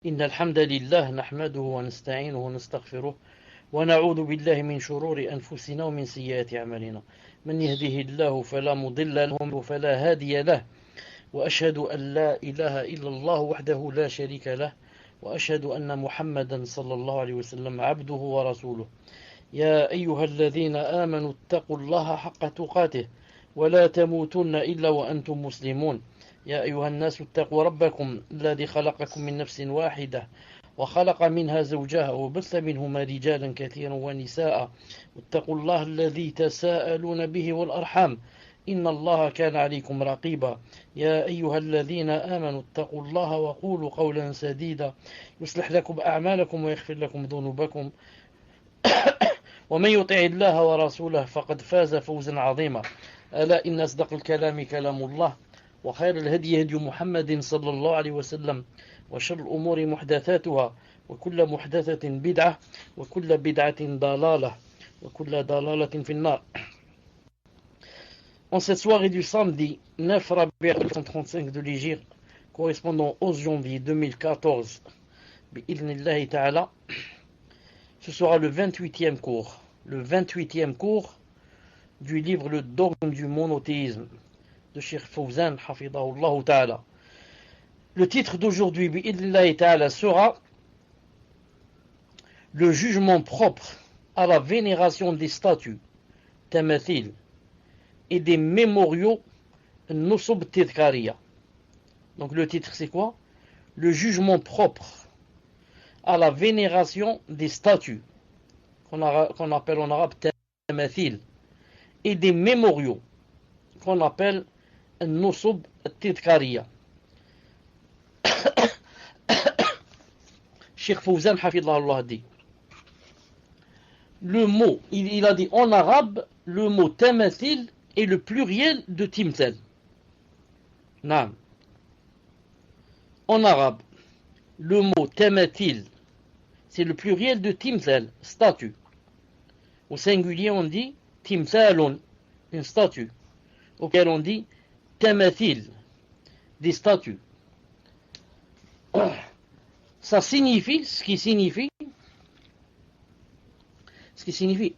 إن الحمد لله نحمده ونستعينه ونستغفره ونعوذ بالله من شرور أنفسنا ومن سيئات أعمالنا من يهده الله فلا مضل له وفلا هادي له وأشهد أن لا إله إلا الله وحده لا شريك له وأشهد أن محمدا صلى الله عليه وسلم عبده ورسوله يا أيها الذين آمنوا اتقوا الله حق تقاته ولا تموتن إلا وأنتم مسلمون يا أيها الناس اتقوا ربكم الذي خلقكم من نفس واحدة وخلق منها زوجها وبث منهما رجالا كثيرا ونساء واتقوا الله الذي تساءلون به والأرحام إن الله كان عليكم رقيبا يا أيها الذين آمنوا اتقوا الله وقولوا قولا سديدا يصلح لكم أعمالكم ويغفر لكم ذنوبكم ومن يطع الله ورسوله فقد فاز فوزا عظيما ألا إن أصدق الكلام كلام الله وخير الهدي هدي محمد صلى الله عليه وسلم وشر الأمور محدثاتها وكل محدثة بدعة وكل بدعة ضلالة وكل ضلالة في النار. En cette soirée du samedi 9 Rabi' 1935 de l'Hégire, correspondant au 11 janvier 2014, bi'idhnillahi ta'ala, ce sera le 28e cours. Le 28e cours du livre Le dogme du monothéisme de Cheikh Fawzan, hafidahullah ta'ala. Le titre d'aujourd'hui, bi'idhnillahi ta'ala, sera le jugement propre à la vénération des statues, tamathil, et des mémoriaux nusub tadhkariya. Donc le titre c'est quoi? Le jugement propre à la vénération des statues, qu'on appelle en arabe tamathil, et des mémoriaux, qu'on appelle nusub tadhkariya. Cheikh Fawzan hafidahullah dit, le mot, il a dit en arabe, le mot tamathil est le pluriel de timthal. Naam. En arabe, le mot tamathil, c'est le pluriel de timthal, statue. Au singulier, on dit timthalun, une statue. Auquel on dit tamathil, des statues. Ça signifie, ce qui signifie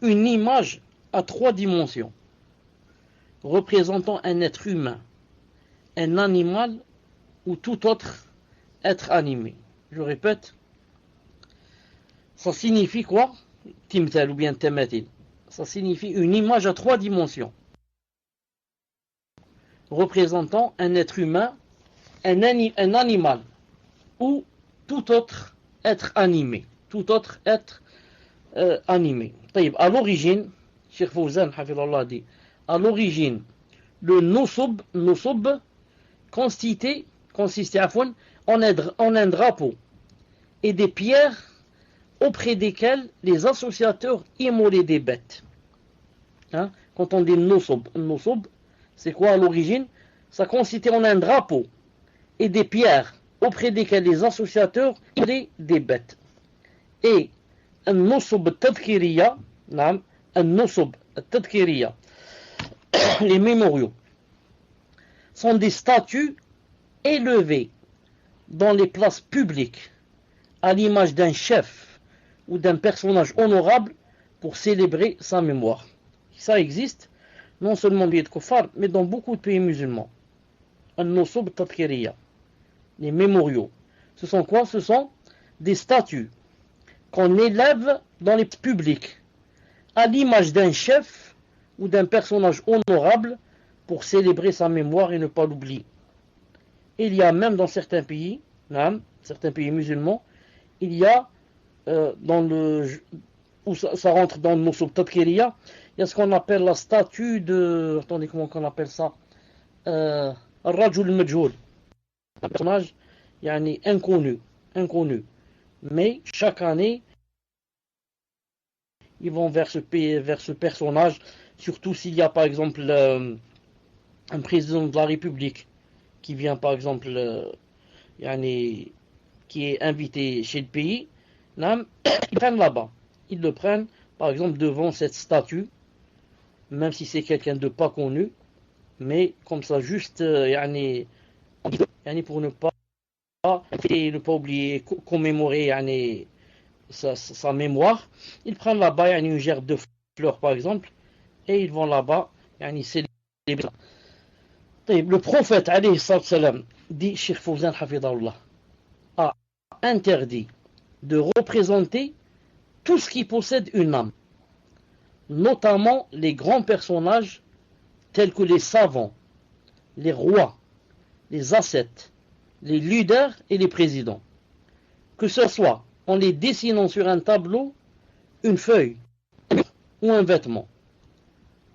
une image à 3 dimensions, représentant un être humain, un animal ou tout autre être animé. Je répète, ça signifie quoi? Timthal ou bien tamathil. Ça signifie une image à 3 dimensions, représentant un être humain, un animal ou tout autre être animé. Tout autre être animé. À l'origine, Cheikh Fawzan hafidahullah dit, à l'origine, le nusub consistait en un drapeau et des pierres auprès desquelles les associateurs immolaient des bêtes. Hein? Quand on dit nusub, c'est quoi à l'origine? Ça consistait en un drapeau et des pierres auprès desquelles les associateurs immolaient des bêtes. Et un nusub tadhkiriya, les mémoriaux, sont des statues élevées dans les places publiques à l'image d'un chef ou d'un personnage honorable pour célébrer sa mémoire. Ça existe non seulement dans les kuffar, mais dans beaucoup de pays musulmans. An-nusub tadhkiriya, les mémoriaux. Ce sont quoi? Ce sont des statues qu'on élève dans les publics à l'image d'un chef ou d'un personnage honorable pour célébrer sa mémoire et ne pas l'oublier. Il y a même dans certains pays musulmans, il y a où ça rentre dans le nusub tadhkiriya, il y a ce qu'on appelle la statue de, attendez, comment on appelle ça, Rajul Majhoul, un personnage inconnu, mais chaque année ils vont vers ce personnage, surtout s'il y a par exemple un président de la République qui vient par exemple qui est invité chez le pays, ils prennent là-bas, ils le prennent par exemple devant cette statue, même si c'est quelqu'un de pas connu, mais comme ça juste pour ne pas et ne pas oublier, commémorer sa mémoire, ils prennent là-bas une gerbe de fleurs par exemple, et ils vont là-bas célébrer. Le prophète alayhi salam dit, Cheikh Fawzan hafidahullah, a interdit de représenter tout ce qui possède une âme, notamment les grands personnages tels que les savants, les rois, les ascètes, les leaders et les présidents, que ce soit en les dessinant sur un tableau, une feuille ou un vêtement,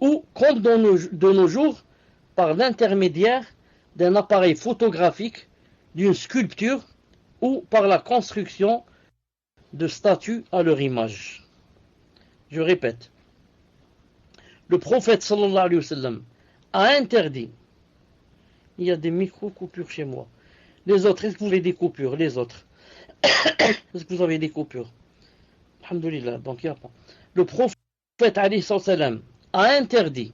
ou comme de nos jours, par l'intermédiaire d'un appareil photographique, d'une sculpture ou par la construction de statues à leur image. Je répète, le prophète sallallahu alayhi wa sallam a interdit. Il y a des micro-coupures chez moi. Les autres, est-ce que vous avez des coupures? Les autres, est-ce que vous avez des coupures? Alhamdulillah, donc il n'y a pas. Le prophète alayhi salam a interdit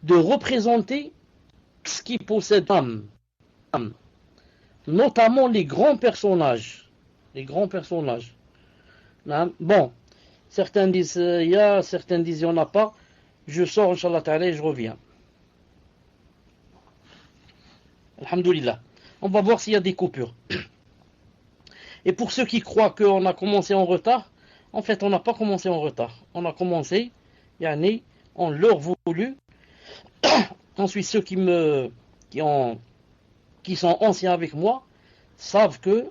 de représenter ce qui possède âme, notamment les grands personnages. Bon, certains disent il y a, certains disent il n'y en a pas. Je sors, Inch'Allah ta'ala, et je reviens. Alhamdulillah. On va voir s'il y a des coupures. Et pour ceux qui croient qu'on a commencé en retard, en fait, on n'a pas commencé en retard. On a commencé, on leur voulu. Ensuite, ceux qui sont anciens avec moi savent que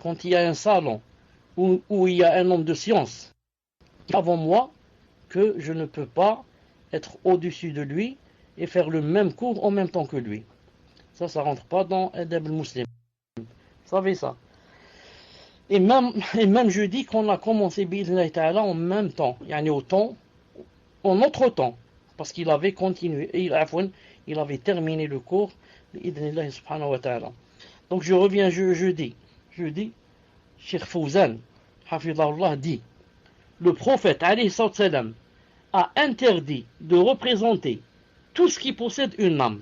quand il y a un salon où il y a un homme de science avant moi, que je ne peux pas être au-dessus de lui et faire le même cours en même temps que lui. Ça rentre pas dans Adab al-Muslim. Vous savez ça. Et même je dis qu'on a commencé bi'idhnillahi ta'ala en même temps, en notre temps, parce qu'il avait continué, il avait terminé le cours bi'idhnillahi subhanahu wa ta'ala. Donc je reviens, je dis, Cheikh Fawzan hafidahullah dit, le prophète alayhi salam a interdit de représenter tout ce qui possède une âme,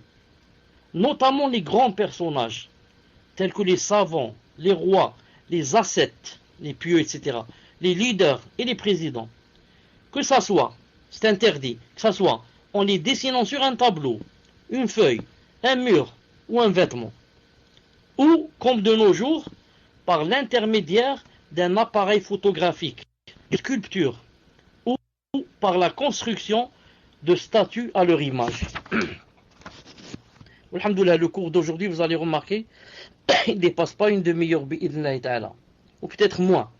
notamment les grands personnages, tels que les savants, les rois, les ascètes, les pieux, etc., les leaders et les présidents. Que ça soit, c'est interdit, que ça soit en les dessinant sur un tableau, une feuille, un mur ou un vêtement, ou, comme de nos jours, par l'intermédiaire d'un appareil photographique, une sculpture, ou par la construction de statues à leur image. Alhamdoulilah, le cours d'aujourd'hui, vous allez remarquer, il ne dépasse pas une demi-heure, bi'idhnillahi ta'ala, ou peut-être moins.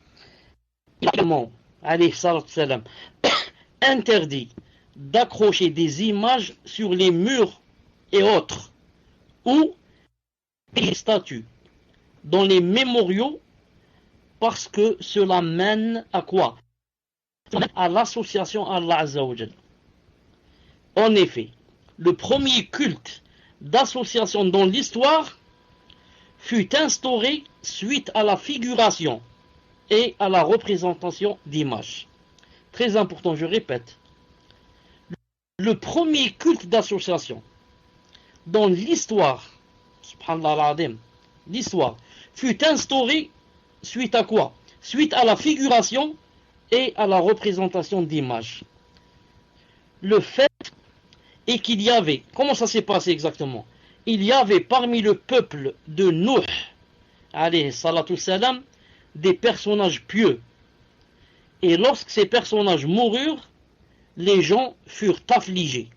Également, alayhi salam, interdit d'accrocher des images sur les murs et autres, ou des statues, dans les mémoriaux, parce que cela mène à quoi? À l'association à Allah Azza wa Jal. En effet, le premier culte d'association dans l'histoire fut instauré suite à la figuration et à la représentation d'images. Très important, je répète. Le premier culte d'association dans l'histoire, subhanallah al-azim, l'histoire, fut instauré suite à quoi? Suite à la figuration et à la représentation d'images. Le fait est qu'il y avait, comment ça s'est passé exactement? Il y avait parmi le peuple de Nuh, alayhi salatu salam, des personnages pieux. Et lorsque ces personnages moururent, les gens furent affligés.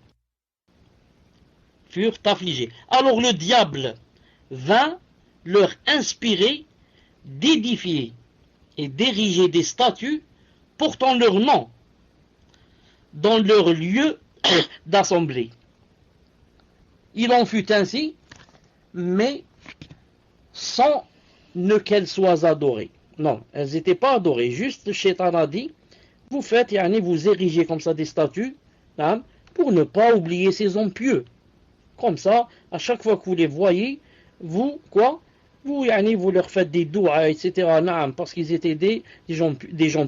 Alors le diable vint leur inspirer d'édifier et d'ériger des statues portant leur nom dans leur lieu d'assemblée. Il en fut ainsi, mais sans qu'elles soient adorées. Non, elles n'étaient pas adorées. Juste le Shaitan a dit, vous faites, vous érigez comme ça des statues, pour ne pas oublier ces hommes pieux. Comme ça, à chaque fois que vous les voyez, vous leur faites des douas, etc. Parce qu'ils étaient des gens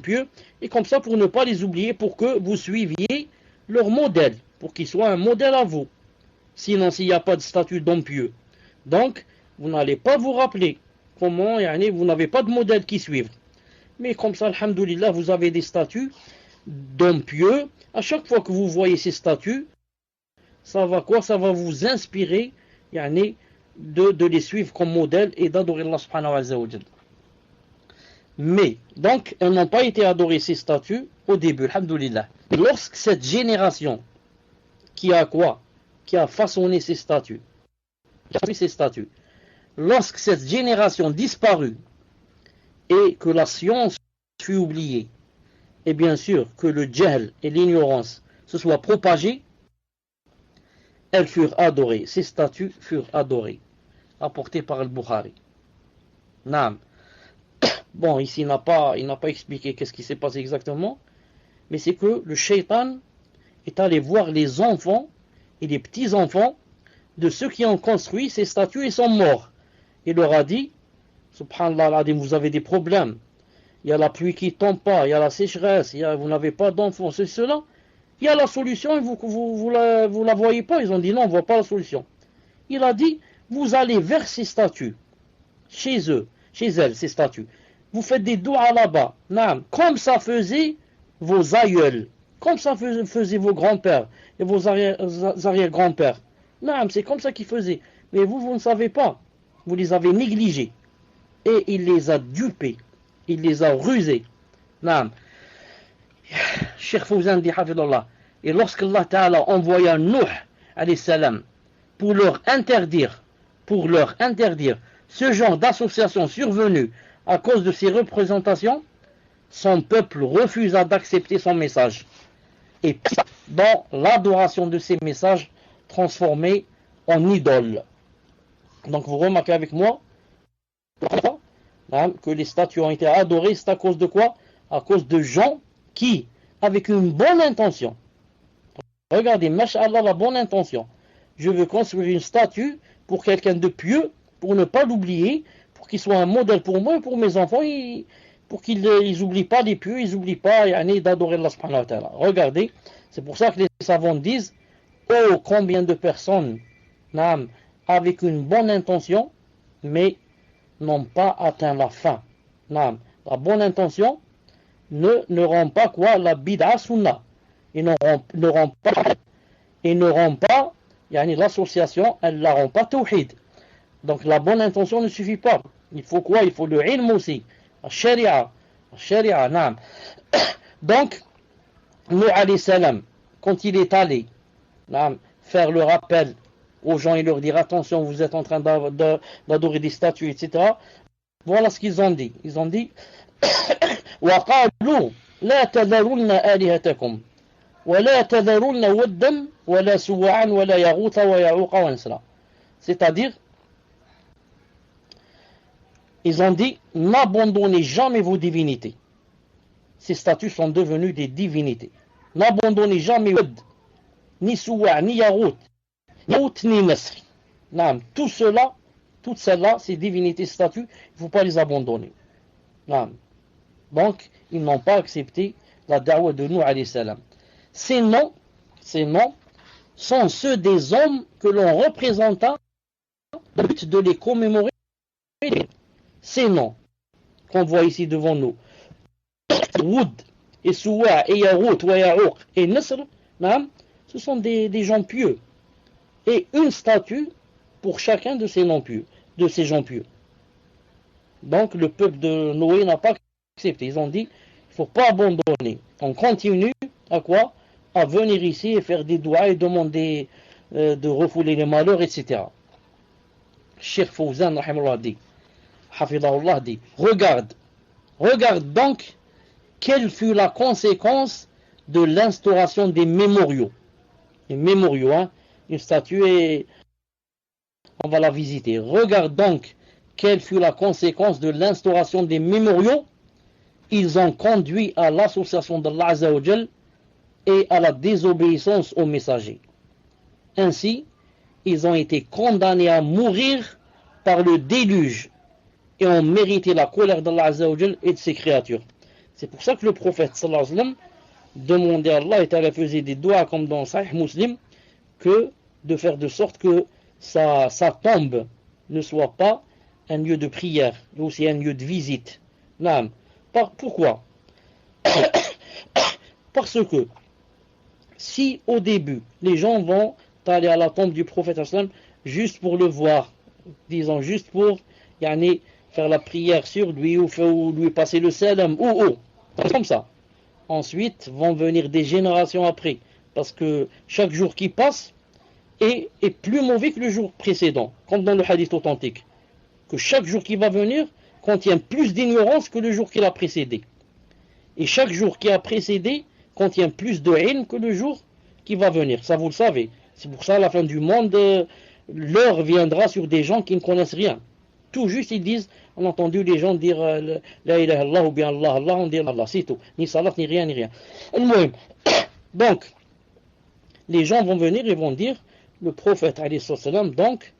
pieux. Et comme ça, pour ne pas les oublier, pour que vous suiviez leur modèle, pour qu'ils soient un modèle à vous. Sinon, s'il n'y a pas de statut d'homme pieux, donc, vous n'allez pas vous rappeler comment vous n'avez pas de modèle qui suivre. Mais comme ça, alhamdoulilah, vous avez des statues d'hommes pieux. À chaque fois que vous voyez ces statues, ça va quoi? Ça va vous inspirer de les suivre comme modèle et d'adorer Allah subhanahu wa ta'ala. Mais, donc, elles n'ont pas été adorées ces statues au début, alhamdoulilah. Lorsque cette génération qui a quoi? Qui a façonné ces statues, lorsque cette génération disparut et que la science fut oubliée, et bien sûr que le jahl et l'ignorance se soient propagés, elles furent adorées, ces statues furent adorées, apportées par Al-Bukhari. Naam. Bon, ici il n'a pas expliqué qu'est-ce qui s'est passé exactement, mais c'est que le shaitan est allé voir les enfants et les petits-enfants de ceux qui ont construit ces statues et sont morts. Il leur a dit, subhanallah, vous avez des problèmes, il y a la pluie qui ne tombe pas, il y a la sécheresse, vous n'avez pas d'enfants, c'est cela. Il y a la solution et vous la voyez pas. Ils ont dit non, on ne voit pas la solution. Il a dit, vous allez vers ces statues, chez elles, ces statues. Vous faites des doigts là-bas, comme ça faisaient vos aïeuls, comme ça faisaient vos grands-pères et vos arrière-grands-pères. C'est comme ça qu'ils faisaient. Mais vous ne savez pas. Vous les avez négligés. Et il les a dupés. Il les a rusés. Cheikh Fawzan dit hafidallah. Et lorsque Allah Ta'ala envoya Nuh alayhi salam pour leur interdire ce genre d'association survenue à cause de ses représentations, son peuple refusa d'accepter son message. Et dans l'adoration de ces messages transformés en idoles. Donc vous remarquez avec moi que les statues ont été adorées, c'est à cause de quoi? À cause de gens qui, avec une bonne intention, regardez, masha'Allah, la bonne intention, je veux construire une statue pour quelqu'un de pieux, pour ne pas l'oublier, pour qu'il soit un modèle pour moi et pour mes enfants, pour qu'ils n'oublient pas les pieux, ils n'oublient pas d'adorer Allah subhanahu wa ta'ala. Regardez, c'est pour ça que les savants disent, oh, combien de personnes, avec une bonne intention, mais n'ont pas atteint la fin. La bonne intention ne rend pas quoi? La bid'a sunnah. Et ne rend pas l'association, elle ne la rend pas tawhid. Donc la bonne intention ne suffit pas. Il faut quoi? Il faut le ilm aussi. La sharia, naam. Donc, Nuh alayhi salam, quand il est allé faire le rappel aux gens et leur dire attention, vous êtes en train d'adorer des statues, etc. Voilà ce qu'ils ont dit. Ils ont dit وَقَالُوا لَا تَذَرُنَّ آلِهَتَكُمْ وَلَا تَذَرُنَّ وَدًّا وَلَا سُوَعًا وَلَا يَغُوثَ وَيَعُوقَ وَنَسْرًا. C'est-à-dire, ils ont dit n'abandonnez jamais vos divinités. Ces statues sont devenues des divinités. N'abandonnez jamais Wad, ni Suwa, ni Yarout, ni Nasr. Tout cela, toutes celles-là, ces divinités statues, il ne faut pas les abandonner. Donc, ils n'ont pas accepté la da'wa de Nuh alayhi salam. Ces noms sont ceux des hommes que l'on représenta dans le but de les commémorer. Ces noms qu'on voit ici devant nous, Woud, et Suwa, et Yarout, et Ya'ouq, et Nasr, ce sont des gens pieux. Et une statue pour chacun de ces noms pieux, de ces gens pieux. Donc le peuple de Noé n'a pas accepté. Ils ont dit, il ne faut pas abandonner. On continue à quoi? À venir ici et faire des doigts et demander de refouler les malheurs, etc. Cheikh Fawzan, rahimahullah, dit, hafidahullah, dit, regarde donc quelle fut la conséquence de l'instauration des mémoriaux. Les mémoriaux, une statue et on va la visiter. Regarde donc quelle fut la conséquence de l'instauration des mémoriaux. Ils ont conduit à l'association d'Allah Azza wa Jal et à la désobéissance aux messagers. Ainsi, ils ont été condamnés à mourir par le déluge et ont mérité la colère d'Allah Azza wa Jal et de ses créatures. C'est pour ça que le prophète sallallahu alayhi wa sallam demandait à Allah et Allah faisait des doigts comme dans Sahih Muslim que de faire de sorte que sa tombe ne soit pas un lieu de prière, et aussi un lieu de visite. Naam. Pourquoi? Parce que si au début, les gens vont aller à la tombe du prophète juste pour le voir, disons juste pour yani, faire la prière sur lui ou lui passer le salam ou comme ça. Ensuite vont venir des générations après, parce que chaque jour qui passe est plus mauvais que le jour précédent, comme dans le hadith authentique, que chaque jour qui va venir contient plus d'ignorance que le jour qui l'a précédé. Et chaque jour qui a précédé contient plus de haine que le jour qui va venir. Ça, vous le savez. C'est pour ça, à la fin du monde, l'heure viendra sur des gens qui ne connaissent rien. Tout juste, ils disent, on a entendu les gens dire La ilaha illallah ou bien Allah, Allah, on dit Allah, c'est tout. Ni salat, ni rien, ni rien. Donc, les gens vont venir et vont dire, le prophète, alayhi salam, donc,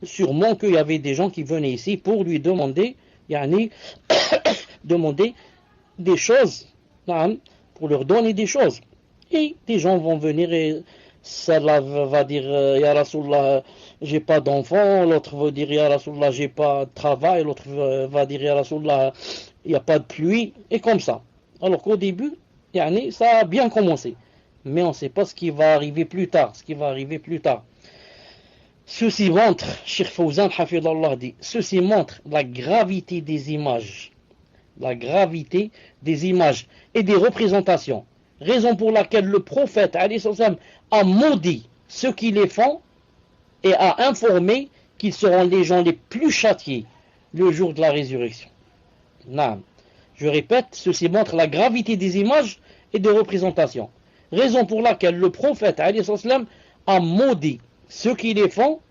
sûrement qu'il y avait des gens qui venaient ici pour lui demander, demander des choses, pour leur donner des choses. Et des gens vont venir et celle-là va dire Ya Rasulallah, j'ai pas d'enfant, l'autre va dire Ya Rasulallah, j'ai pas de travail, l'autre va dire Ya Rasulallah, il n'y a pas de pluie, et comme ça. Alors qu'au début, ça a bien commencé. Mais on ne sait pas ce qui va arriver plus tard. Ceci montre, Cheikh Fawzan Hafidallah dit, ceci montre la gravité des images. La gravité des images et des représentations. Raison pour laquelle le prophète a maudit ceux qui les font et a informé qu'ils seront les gens les plus châtiés le jour de la résurrection. Non. Je répète, ceci montre la gravité des images et des représentations. Raison pour laquelle le prophète a maudit ceux qui les font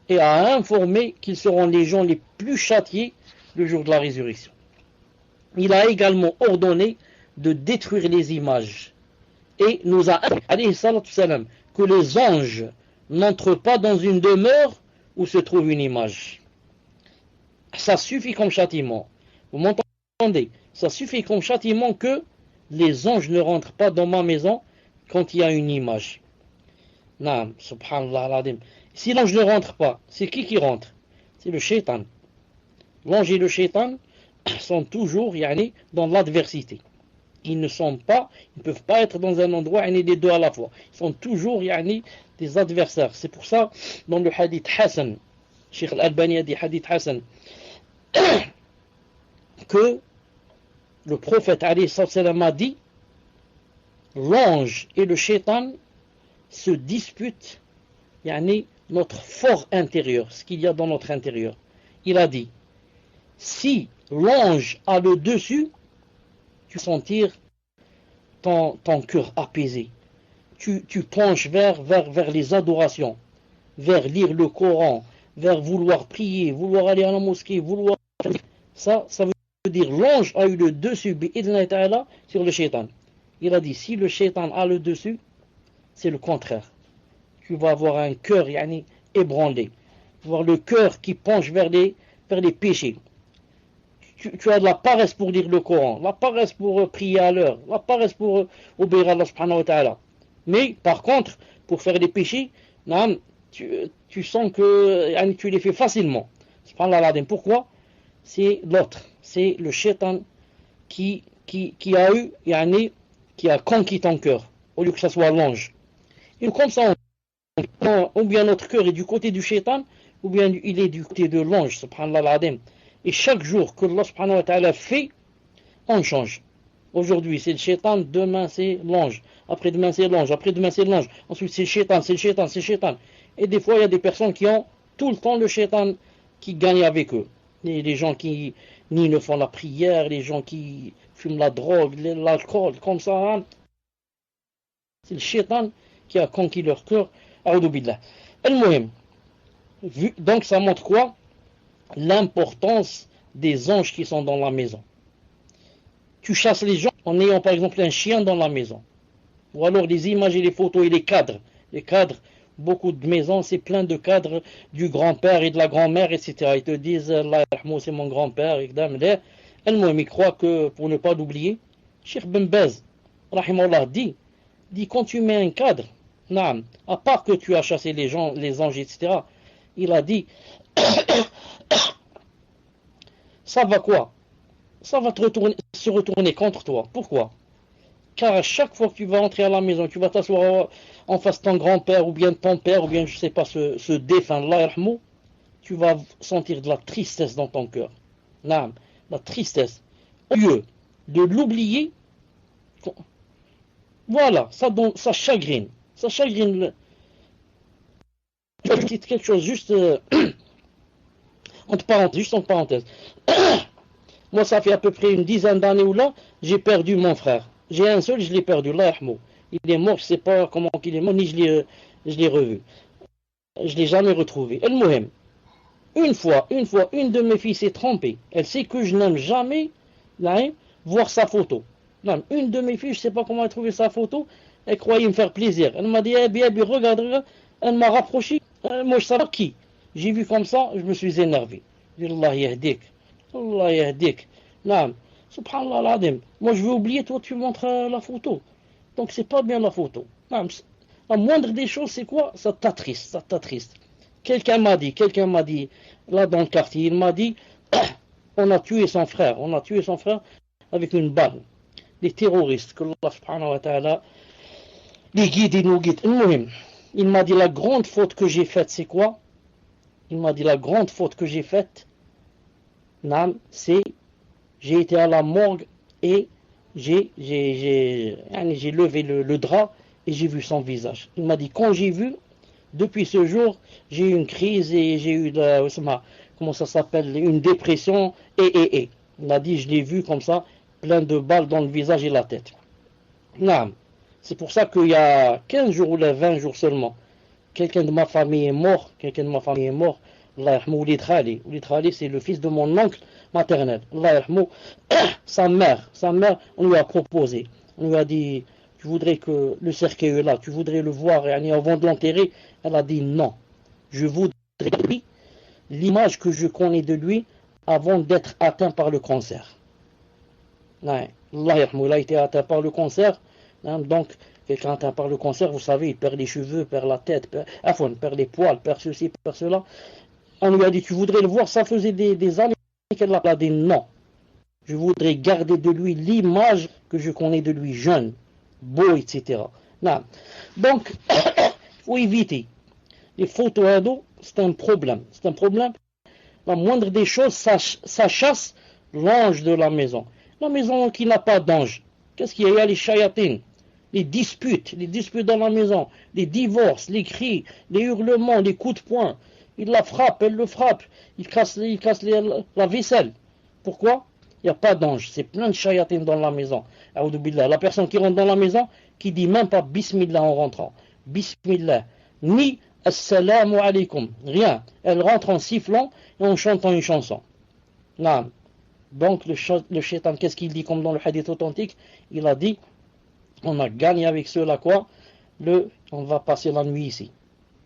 et a informé qu'ils seront les gens les plus châtiés le jour de la résurrection. Il a également ordonné de détruire les images et nous a dit que les anges n'entrent pas dans une demeure où se trouve une image. Ça suffit comme châtiment. Vous m'entendez? Ça suffit comme châtiment que les anges ne rentrent pas dans ma maison quand il y a une image. Non, subhanallah al-adim. Si l'ange ne rentre pas, c'est qui rentre? C'est le shaitan. L'ange et le shaitan sont toujours dans l'adversité. Ils ne peuvent pas être dans un endroit les deux à la fois. Ils sont toujours des adversaires. C'est pour ça, dans le hadith Hassan, Cheikh Al-Albani a dit hadith Hassan, que le prophète a dit l'ange et le shaitan se disputent notre fort intérieur, ce qu'il y a dans notre intérieur. Il a dit, si l'ange a le dessus, tu sentir ton cœur apaisé. Tu penches vers les adorations, vers lire le Coran, vers vouloir prier, vouloir aller à la mosquée, Ça veut dire l'ange a eu le dessus sur le shaitan. Il a dit, si le shaitan a le dessus, c'est le contraire. Tu vas avoir un cœur ébranlé. Tu vas avoir le cœur qui penche vers les péchés. Tu as de la paresse pour lire le Coran, la paresse pour prier à l'heure, la paresse pour obéir à Allah subhanahu wa ta'ala. Mais par contre, pour faire des péchés, tu sens que tu les fais facilement. Pourquoi? C'est l'autre, c'est le shaitan qui a conquis ton cœur, au lieu que ce soit l'ange. Et comme ça, ou bien notre cœur est du côté du shaitan, ou bien il est du côté de l'ange, subhanallah. Et chaque jour que Allah subhanahu wa ta'ala fait, on change. Aujourd'hui c'est le shaitan, demain c'est l'ange, après-demain c'est l'ange, après-demain c'est l'ange, ensuite c'est le shaitan. Et des fois il y a des personnes qui ont tout le temps le shaitan qui gagne avec eux. Les gens qui ne font la prière, les gens qui fument la drogue, l'alcool, comme ça. C'est le shaitan qui a conquis leur cœur. A'udhu billah. Al-Muhim. Donc ça montre quoi? L'importance des anges qui sont dans la maison. Tu chasses les gens en ayant par exemple un chien dans la maison. Ou alors les images et les photos et les cadres. Les cadres, beaucoup de maisons, c'est plein de cadres du grand-père et de la grand-mère, etc. Ils te disent, Allah yarhamou, c'est mon grand-père, etc. Al-Muhim, il croit que, pour ne pas l'oublier, Cheikh Ben Baz, rahimahullah, dit, quand tu mets un cadre, à part que tu as chassé les gens, les anges, etc., il a dit, ça va quoi? Ça va se retourner contre toi. Pourquoi? Car à chaque fois que tu vas entrer à la maison, tu vas t'asseoir en face de ton grand-père ou bien de ton père ou bien je sais pas ce défunt, Allah yarhamou, tu vas sentir de la tristesse dans ton cœur. Naam, la tristesse. Au lieu de l'oublier, voilà, ça chagrine. Ça chagrine. Je dis quelque chose juste entre parenthèses. Moi, ça fait à peu près une dizaine d'années où là, j'ai perdu mon frère. J'ai un seul, je l'ai perdu, Allah yarhamou. Il est mort, je ne sais pas comment il est mort, ni je l'ai revu. Je ne l'ai jamais retrouvé. El-Mohem, une de mes filles s'est trompée. Elle sait que je n'aime jamais là, voir sa photo. Non, une de mes filles, je ne sais pas comment elle a trouvé sa photo, elle croyait me faire plaisir. Elle m'a dit, eh bien, regarde, elle m'a rapproché. Moi, je savais qui. J'ai vu comme ça, je me suis énervé. J'ai dit, Allah yahdik. Allah yahdik. Non, subhanallah l'adim. Moi, je veux oublier, toi, tu montres la photo. Donc, c'est pas bien la photo. Non, la moindre des choses, c'est quoi? Ça t'attriste. Quelqu'un m'a dit, là dans le quartier, il m'a dit, on a tué son frère avec une balle. Les terroristes, que Allah subhanahu wa ta'ala les guide et nous guide. Il m'a dit, la grande faute que j'ai faite, c'est quoi? Il m'a dit, la grande faute que j'ai faite, c'est, j'ai été à la morgue et j'ai levé le drap et j'ai vu son visage. Il m'a dit, quand j'ai vu, depuis ce jour, j'ai eu une crise et j'ai eu, comment ça s'appelle, une dépression et. Il a dit, je l'ai vu comme ça, plein de balles dans le visage et la tête. Non. C'est pour ça qu'il y a 15 jours ou 20 jours seulement, quelqu'un de ma famille est mort. Allah yarhamou, Oulid Khali. Oulid Khali, c'est le fils de mon oncle maternel. Allah yarhamou, sa mère, on lui a proposé. On lui a dit, tu voudrais que le cercueil est là, tu voudrais le voir avant de l'enterrer. Elle a dit non. Je voudrais l'image que je connais de lui avant d'être atteint par le cancer. Allah yarhamou, il a été atteint par le cancer. Donc, quelqu'un atteint par le cancer, vous savez, il perd les cheveux, perd la tête, perd les poils, perd ceci, perd cela. On lui a dit, tu voudrais le voir, ça faisait des années qu'elle a dit non. Je voudrais garder de lui l'image que je connais de lui jeune, beau, etc. Non. Donc, il faut éviter. Les photos ados, c'est un problème. La moindre des choses, ça chasse l'ange de la maison. La maison qui n'a pas d'ange, qu'est-ce qu'il y a? Il y a les chayatines, les disputes dans la maison, les divorces, les cris, les hurlements, les coups de poing. Il la frappe, elle le frappe, il casse la vaisselle. Pourquoi? Il n'y a pas d'ange, c'est plein de chayatines dans la maison. La personne qui rentre dans la maison, qui dit même pas Bismillah en rentrant. Bismillah. Ni Assalamu alaikum. Rien. Elle rentre en sifflant et en chantant une chanson. Non. Donc le shaitan, qu'est-ce qu'il dit comme dans le hadith authentique? Il a dit, on a gagné avec cela quoi? On va passer la nuit ici.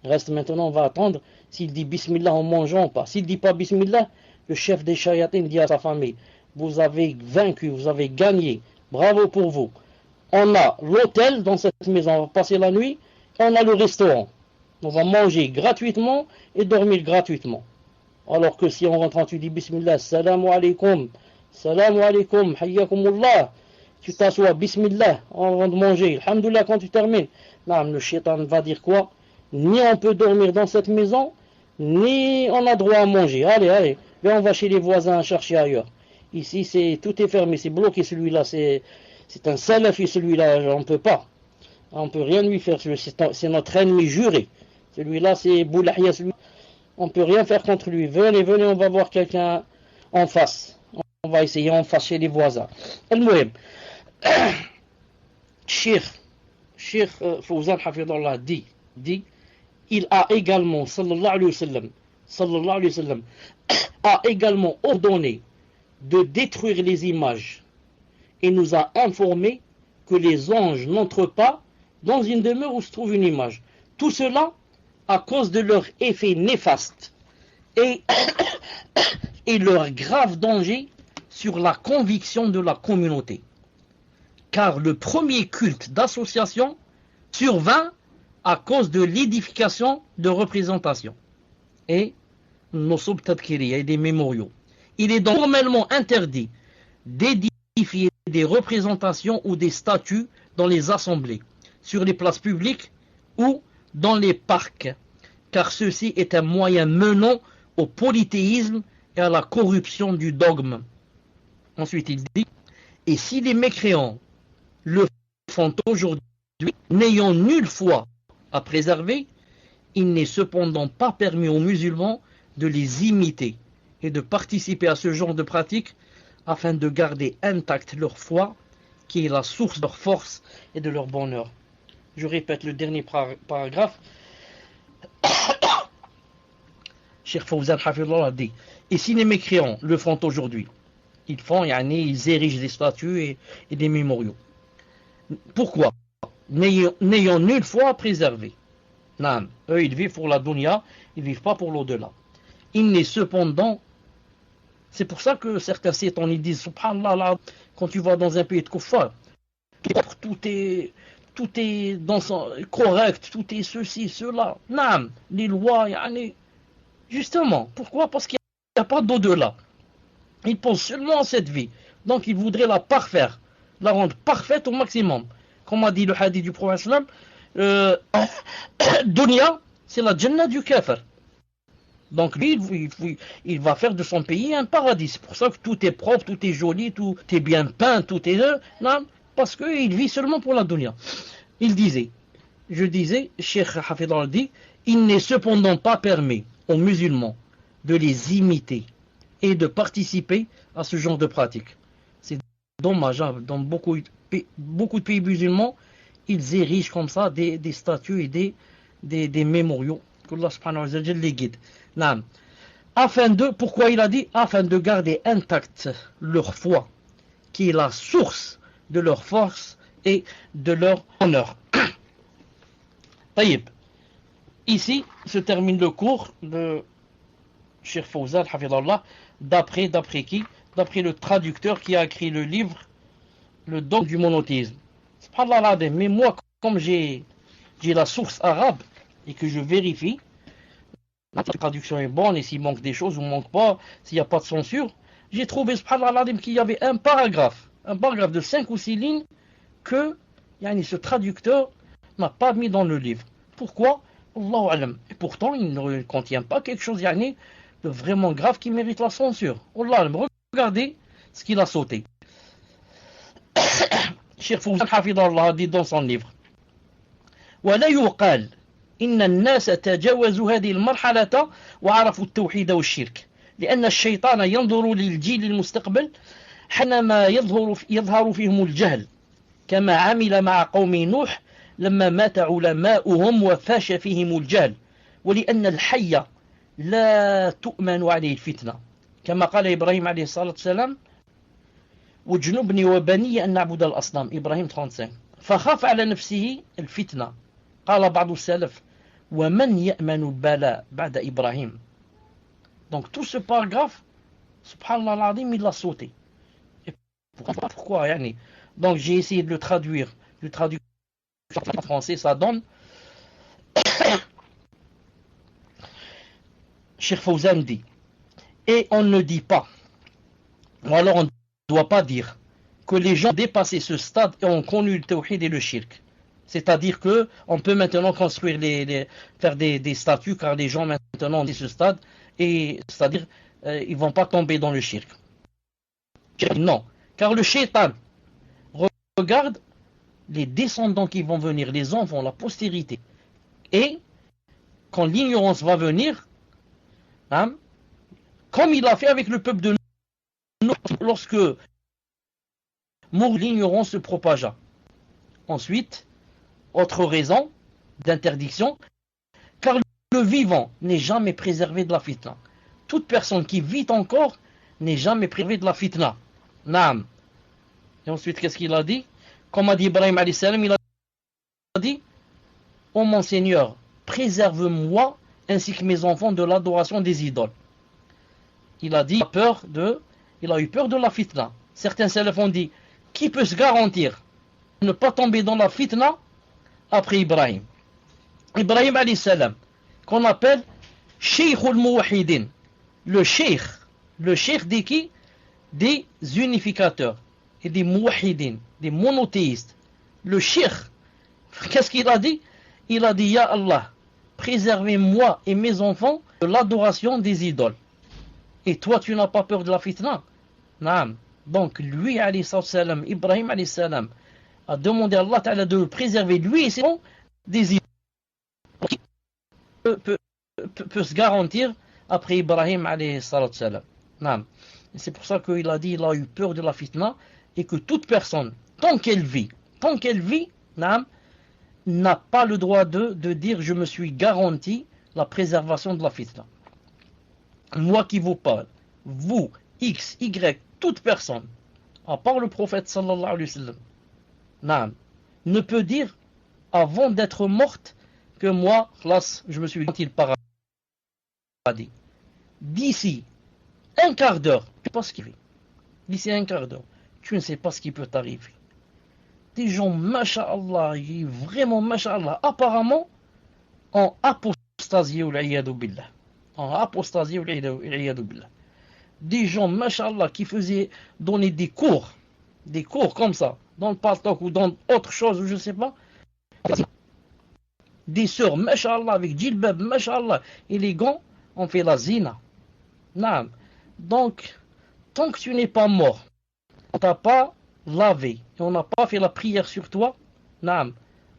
Reste maintenant, on va attendre s'il dit Bismillah en mangeant ou pas. S'il dit pas Bismillah, le chef des chayatines dit à sa famille, vous avez vaincu, vous avez gagné, bravo pour vous. On a l'hôtel dans cette maison, on va passer la nuit, on a le restaurant. On va manger gratuitement et dormir gratuitement. Alors que si on rentre, tu dis Bismillah, Salamu alaikum, Hayyakumullah, tu t'assois, Bismillah, avant de manger, Alhamdulillah quand tu termines. Non, le shaitan va dire quoi? Ni on peut dormir dans cette maison, ni on a droit à manger. Allez, mais on va chez les voisins chercher ailleurs. Ici, tout est fermé, c'est bloqué celui-là, c'est un salafi celui-là, on ne peut pas. On ne peut rien lui faire, c'est notre ennemi juré. Celui-là, c'est Boulahia, on ne peut rien faire contre lui. Venez, on va voir quelqu'un en face. On va essayer en face chez les voisins. El-Mouhim. Cheikh Fawzan Hafidallah dit, il a également, sallallahu alayhi wa sallam, a également ordonné de détruire les images et nous a informé que les anges n'entrent pas dans une demeure où se trouve une image. Tout cela à cause de leur effet néfaste et leur grave danger sur la conviction de la communauté. Car le premier culte d'association survint à cause de l'édification de représentation et nos tadkiriya et des mémoriaux. Il est donc formellement interdit d'édifier des représentations ou des statues dans les assemblées, sur les places publiques ou dans les parcs, car ceci est un moyen menant au polythéisme et à la corruption du dogme. Ensuite, il dit, et si les mécréants le font aujourd'hui, n'ayant nulle foi à préserver, il n'est cependant pas permis aux musulmans de les imiter et de participer à ce genre de pratique afin de garder intacte leur foi, qui est la source de leur force et de leur bonheur. Je répète le dernier paragraphe. Cheikh Fawzan Hafidullah dit, et si les mécréants le font aujourd'hui, ils érigent des statues et des mémoriaux. Pourquoi? N'ayant nulle foi à préserver. Non, eux ils vivent pour la dunya, ils ne vivent pas pour l'au-delà. Il n'est cependant, c'est pour ça que certains sétans ils disent, subhanallah, quand tu vas dans un pays de kuffar, tout est dans son, correct, tout est ceci, cela. Non, les lois, justement, pourquoi? Parce qu'il n'y a pas d'au-delà. Ils pensent seulement à cette vie. Donc ils voudraient la parfaire, la rendre parfaite au maximum. Comme a dit le hadith du prophète, Dunya, c'est la Jannah du kafir. Donc lui, il va faire de son pays un paradis. C'est pour ça que tout est propre, tout est joli, tout est bien peint, tout est... Non, parce qu'il vit seulement pour la dunya. Je disais, Cheikh Hafidullah dit, il n'est cependant pas permis aux musulmans de les imiter et de participer à ce genre de pratique. C'est dommage, hein, dans beaucoup de pays musulmans, ils érigent comme ça des statues et des mémoriaux. qu'Allah subhanahu wa ta'ala les guide. Pourquoi il a dit? Afin de garder intacte leur foi, qui est la source de leur force et de leur honneur. Taïb. Ici se termine le cours de Cheikh Fawzan, Hafidallah, d'après qui? D'après le traducteur qui a écrit le livre Le dogme du monothéisme. Subhanallah, mais moi, comme j'ai la source arabe et que je vérifie, la traduction est bonne et s'il manque des choses ou manque pas, s'il n'y a pas de censure, j'ai trouvé, subhanallah, qu'il y avait un paragraphe de 5 ou 6 lignes que ce traducteur n'a pas mis dans le livre. Pourquoi? Allahu alam. Et pourtant, il ne contient pas quelque chose de vraiment grave qui mérite la censure. Allahu alam. Regardez ce qu'il a sauté. Cheikh Fawzan Hafidallah dit dans son livre, ولا يقال إن الناس تجاوزوا هذه المرحلة وعرفوا التوحيد والشرك لأن الشيطان ينظر للجيل المستقبل حينما يظهر فيهم الجهل كما عمل مع قوم نوح لما مات علماؤهم وفاش فيهم الجهل ولأن الحي لا تؤمن عليه الفتنة كما قال إبراهيم عليه الصلاة والسلام وجنبني وبني أن نعبد الأصنام إبراهيم 35 فخاف على نفسه الفتنة قال بعض السلف ومن يأمن البلاء بعد إبراهيم. Donc tout ce paragraphe, subhanallah al-azim, il l'a sauté. Et pourquoi Donc j'ai essayé de le traduire. Le traduire en français, ça donne Cheikh Fawzan dit, et on ne dit pas, ou alors on ne doit pas dire que les gens ont dépassé ce stade et ont connu le tawhid et le shirk. C'est-à-dire que on peut maintenant construire faire des statues car les gens maintenant ont dit ce stade et c'est-à-dire ils vont pas tomber dans le shirk. Non, car le shaitan regarde les descendants qui vont venir, les enfants, la postérité. Et quand l'ignorance va venir, comme il a fait avec le peuple de Noé, lorsque l'ignorance se propagea. Ensuite, autre raison d'interdiction, car le vivant n'est jamais préservé de la fitna. Toute personne qui vit encore n'est jamais privée de la fitna. Naam. Et ensuite, qu'est-ce qu'il a dit? Comme a dit Ibrahim alayhi salam, il a dit, ô mon Seigneur, préserve-moi ainsi que mes enfants de l'adoration des idoles. Il a dit, il a eu peur de la fitna. Certains salafs ont dit, qui peut se garantir de ne pas tomber dans la fitna après Ibrahim? Ibrahim alayhi salam, qu'on appelle Sheikh al-Muwahidin, le Sheikh Le cheikh dit qui? Des unificateurs et des mouahidines, des monothéistes. Le cheikh, qu'est-ce qu'il a dit? Il a dit, Ya Allah, préservez-moi et mes enfants de l'adoration des idoles. Et toi, tu n'as pas peur de la fitna? Naam. Donc, lui, alayhi salam, Ibrahim, alayhi salam, a demandé à Allah ta'ala de le préserver, lui et ses enfants, des idoles. Peut se garantir après Ibrahim, alayhi salam. Naam. C'est pour ça qu'il a dit qu'il a eu peur de la fitna et que toute personne, tant qu'elle vit, naam, n'a pas le droit de dire je me suis garanti la préservation de la fitna. Moi qui vous parle, vous, X, Y, toute personne, à part le prophète sallallahu alayhi wa sallam, naam, ne peut dire avant d'être morte que moi, classe, je me suis garanti le paradis. D'ici un quart d'heure, tu ne sais pas ce qui fait. D'ici un quart d'heure, tu ne sais pas ce qui peut t'arriver. Des gens, masha'Allah, vraiment masha'Allah, apparemment, en apostasie ou l'iyadu billah. En apostasie ou l'iyadu billah. Des gens, masha'Allah, qui faisaient donner des cours comme ça, dans le paltok ou dans autre chose, je ne sais pas. Des sœurs, masha'Allah, avec djilbab, masha'Allah, et les gants, ont fait la zina. Naam. Donc, tant que tu n'es pas mort, on t'a pas lavé, et on n'a pas fait la prière sur toi, naam,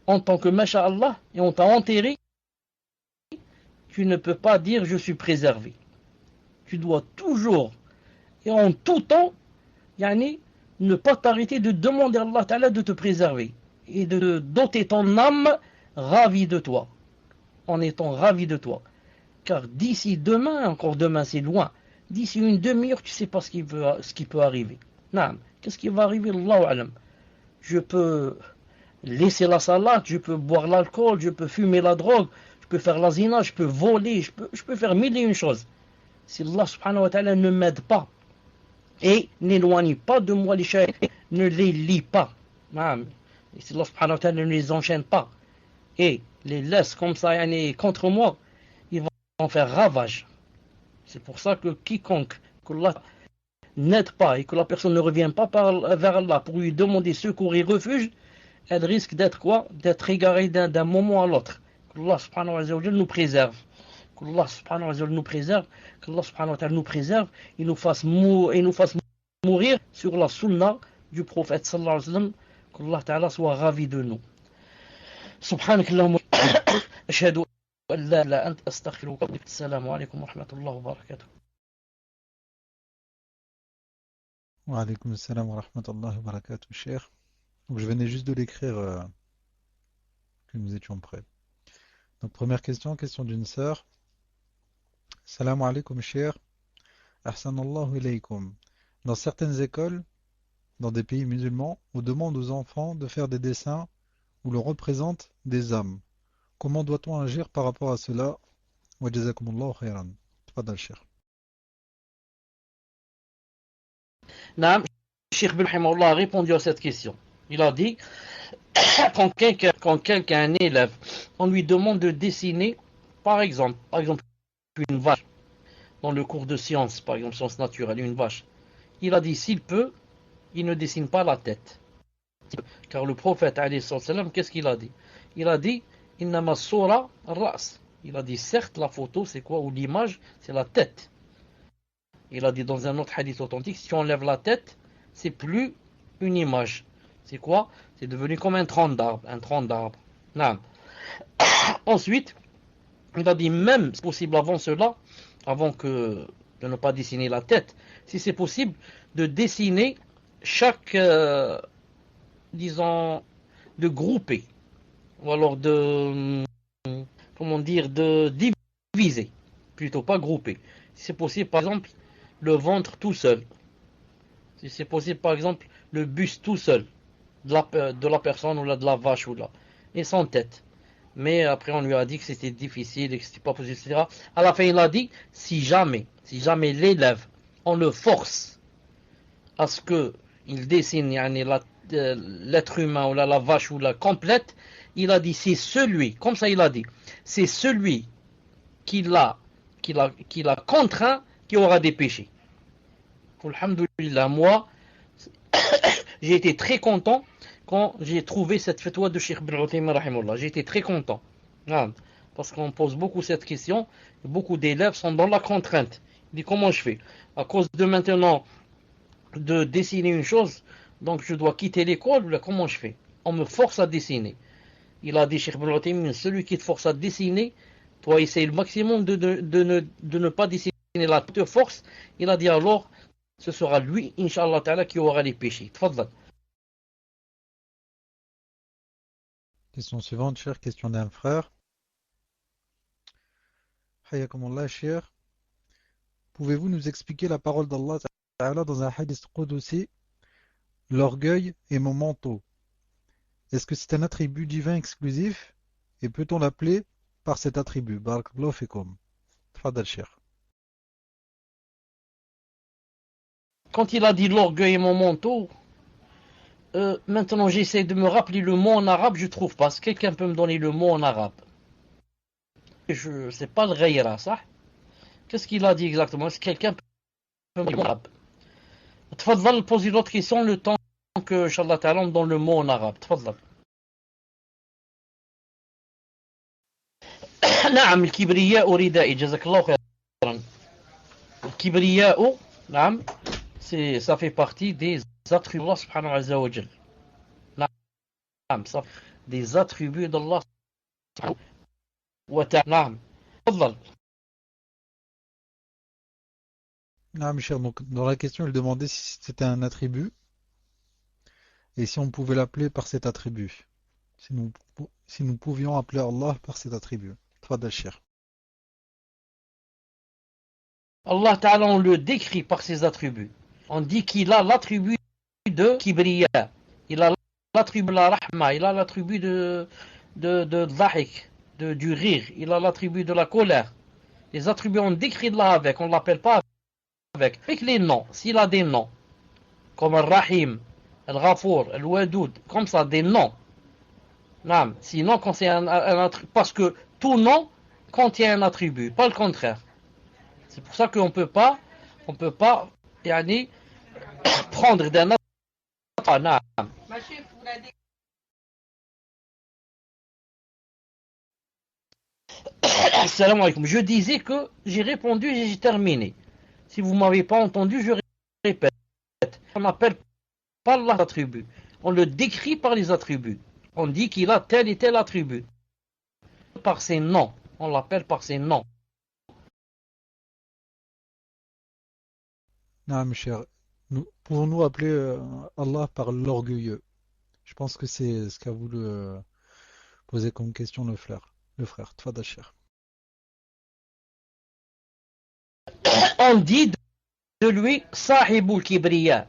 en tant que masha'Allah, et on t'a enterré, tu ne peux pas dire je suis préservé. Tu dois toujours, et en tout temps, ne pas t'arrêter de demander à Allah Ta'ala de te préserver, et de doter ton âme ravie de toi, en étant ravi de toi. Car d'ici demain, encore demain c'est loin, d'ici une demi-heure, tu ne sais pas ce qui peut arriver. Naam. Qu'est-ce qui va arriver? Allahu alam. Je peux laisser la salade, je peux boire l'alcool, je peux fumer la drogue, je peux faire la zina, je peux voler, je peux faire mille et une choses. Si Allah subhanahu wa ta'ala ne m'aide pas et n'éloigne pas de moi les shaykhs, ne les lie pas. Naam. Et si Allah subhanahu wa ta'ala ne les enchaîne pas et les laisse comme ça contre moi, ils vont faire ravage. C'est pour ça que quiconque qu'Allah n'aide pas et que la personne ne revient pas vers Allah pour lui demander secours et refuge, elle risque d'être quoi? D'être égarée d'un moment à l'autre. Qu'Allah subhanahu wa ta'ala nous préserve. Qu'Allah subhanahu wa ta'ala nous préserve. Qu'Allah subhanahu wa ta'ala nous préserve et nous fasse mourir sur la sunna du prophète sallallahu alayhi wa sallam. Qu'Allah ta'ala soit ravi de nous. سبحانك اللهم أشهد أن لا إله إلا أنت أستغفرك وأتوب إليك السلام عليكم ورحمة الله وبركاته. Wa alaykoum assalam wa rahmatullahi wa barakatuh, cher. Donc je venais juste de l'écrire que nous étions prêts. Donc première question d'une sœur. Salam alaykoum, cher. Ahsanallahu ilaykoum. Dans certaines écoles, dans des pays musulmans, on demande aux enfants de faire des dessins où l'on représente des âmes. Comment doit-on agir par rapport à cela? Wa jazakumullahu khairan. Tfadal, cher. Naam, Cheikh bin Rahimahullah a répondu à cette question. Il a dit quand quelqu'un, un élève, on lui demande de dessiner, par exemple une vache, dans le cours de sciences, par exemple sciences naturelles, une vache. Il a dit s'il peut, il ne dessine pas la tête. Car le prophète, alayhi salam, qu'est-ce qu'il a dit? Il a dit innama sura ras. Il a dit certes la photo c'est quoi? Ou l'image c'est la tête. Il a dit dans un autre hadith authentique, si tu enlèves la tête, c'est plus une image. C'est quoi? C'est devenu comme un tronc d'arbre. Non. Ensuite, il a dit même, c'est possible avant cela, de ne pas dessiner la tête, si c'est possible, de dessiner chaque, disons, de grouper, ou alors de diviser, plutôt pas grouper. Si c'est possible, par exemple, le ventre tout seul. Si c'est possible, par exemple, le buste tout seul de la personne ou de la vache ou là, et sans tête. Mais après, on lui a dit que c'était difficile et que c'était pas possible, etc. À la fin, il a dit, si jamais l'élève, on le force à ce qu'il dessine l'être humain ou la vache ou la complète, il a dit, c'est celui, comme ça il a dit, c'est celui qui l'a contraint qui aura des péchés. Alhamdulillah, moi, j'ai été très content quand j'ai trouvé cette fatwa de Cheikh Ibn Uthaymin rahimahullah. J'ai été très content. Ah, parce qu'on pose beaucoup cette question. Beaucoup d'élèves sont dans la contrainte. Il dit comment je fais? À cause de maintenant de dessiner une chose, donc je dois quitter l'école, comment je fais? On me force à dessiner. Il a dit Cheikh Ibn Uthaymin, celui qui te force à dessiner, toi essaye le maximum de ne pas dessiner la toute force. Il a dit alors, ce sera lui, Inch'Allah Ta'ala, qui aura les péchés. Tfadal. Question suivante, cher, question d'un frère. Hayakumullah, cher. Pouvez-vous nous expliquer la parole d'Allah Ta'ala dans un hadith Qudsi, l'orgueil est mon manteau. Est-ce que c'est un attribut divin exclusif et peut-on l'appeler par cet attribut? Barakallahu fikum. Tfadal, cher. Quand il a dit l'orgueil est mon manteau, maintenant j'essaie de me rappeler le mot en arabe, je trouve pas. Est-ce que quelqu'un peut me donner le mot en arabe? C'est pas le ghayra, ça? Qu'est-ce qu'il a dit exactement? Est-ce que quelqu'un peut me dire le mot en arabe? Tfadal, posez l'autre question le temps que, Inch'Allah Ta'ala, on me donne le mot en arabe. Tfadal. نعم الكبرياء ردائي جزاك الله خيرا. الكبرياء نعم ça fait partie des attributs d'Allah subhanahu wa ta'ala. نعم ça des attributs d'Allah subhanahu wa ta'ala. نعم تفضل. Ah, mes chers, donc dans la question, il demandait si c'était un attribut et si on pouvait l'appeler par cet attribut. Si nous pouvions appeler Allah par cet attribut. Tfadal, cher. Allah Ta'ala, on le décrit par ses attributs. On dit qu'il a l'attribut de Kibriya. Il a l'attribut de la Rahma. Il a l'attribut de Dhahik, du rire. Il a l'attribut de la colère. Les attributs, on décrit Allah avec. On ne l'appelle pas avec. Avec les noms. S'il a des noms, comme Al-Rahim, Al-Ghafour, Al-Wadoud, comme ça, des noms. Non. Sinon, quand c'est un attribut, parce que tout nom contient un attribut, pas le contraire. C'est pour ça qu'on ne peut pas yani, prendre d'un attribut. Assalamu alaikum. Je disais que j'ai répondu et j'ai terminé. Si vous ne m'avez pas entendu, je répète. On n'appelle pas l'attribut. On le décrit par les attributs. On dit qu'il a tel et tel attribut. Par ses noms. On l'appelle par ses noms. Ah, mes chers, pouvons-nous appeler Allah par l'orgueilleux? Je pense que c'est ce qu'a voulu poser comme question le frère. Tfadal, cher. On dit de lui Sahibul Kibriya.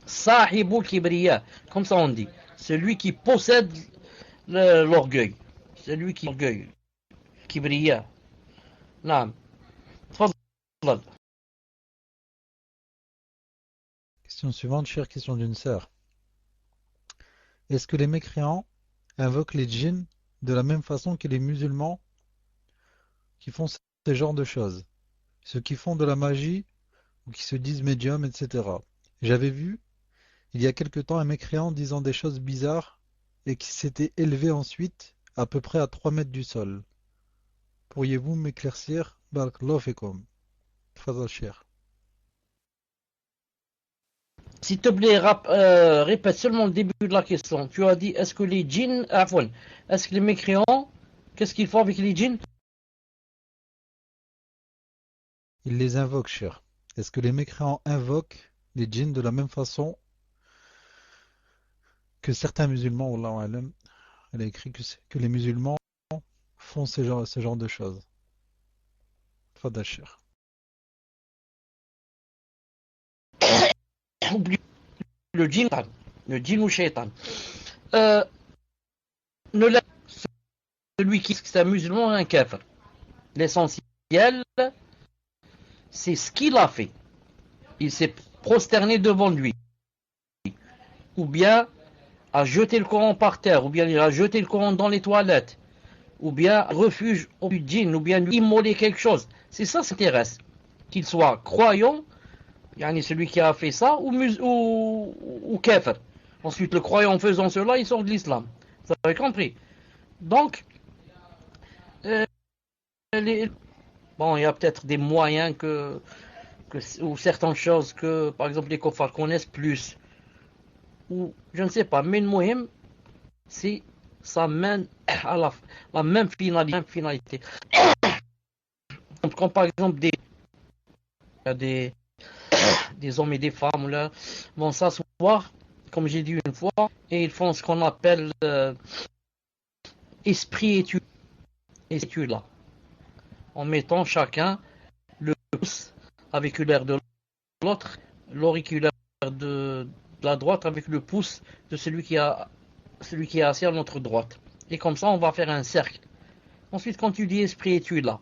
Sahibul Kibriya. Comme ça on dit. Celui qui possède l'orgueil. Celui qui orgueil. Kibriya. Naam. Tfadal. Question suivante, chère, question d'une sœur. Est-ce que les mécréants invoquent les djinns de la même façon que les musulmans qui font ce genre de choses? Ceux qui font de la magie ou qui se disent médiums, etc. J'avais vu, il y a quelque temps, un mécréant disant des choses bizarres et qui s'était élevé ensuite à peu près à 3 mètres du sol. Pourriez-vous m'éclaircir? Barakallahu fikum. Tfadal, cher. S'il te plaît, répète seulement le début de la question. Tu as dit, est-ce que les djinns, est-ce que les mécréants, qu'est-ce qu'ils font avec les djinns? Ils les invoquent, cher. Est-ce que les mécréants invoquent les djinns de la même façon que certains musulmans, wallahu alam, elle a écrit que les musulmans font ce genre de choses. Tfadal, cher. Le djinn ou shaitan. Celui qui est un musulman est un kafir. L'essentiel, c'est ce qu'il a fait. Il s'est prosterné devant lui. Ou bien a jeté le Coran par terre, ou bien il a jeté le Coran dans les toilettes, ou bien refuge au djinn, ou bien lui immoler quelque chose. C'est ça qui s'intéresse. Qu'il soit croyant Yani celui qui a fait ça, ou kafir. Ensuite, le croyant en faisant cela, il sort de l'islam. Vous avez compris? Donc, euh, les- bon, il y a peut-être des moyens ou certaines choses que, par exemple, les kofars connaissent plus. Ou, je ne sais pas, mais le mohim, c'est ça mène à la même finalité. Comme par exemple des, des hommes et des femmes là, vont s'asseoir, comme j'ai dit une fois, et ils font ce qu'on appelle esprit étude là, en mettant chacun le pouce aviculaire de l'autre, l'auriculaire de la droite avec le pouce de celui qui est assis à notre droite. Et comme ça, on va faire un cercle. Ensuite, quand tu dis esprit étude là,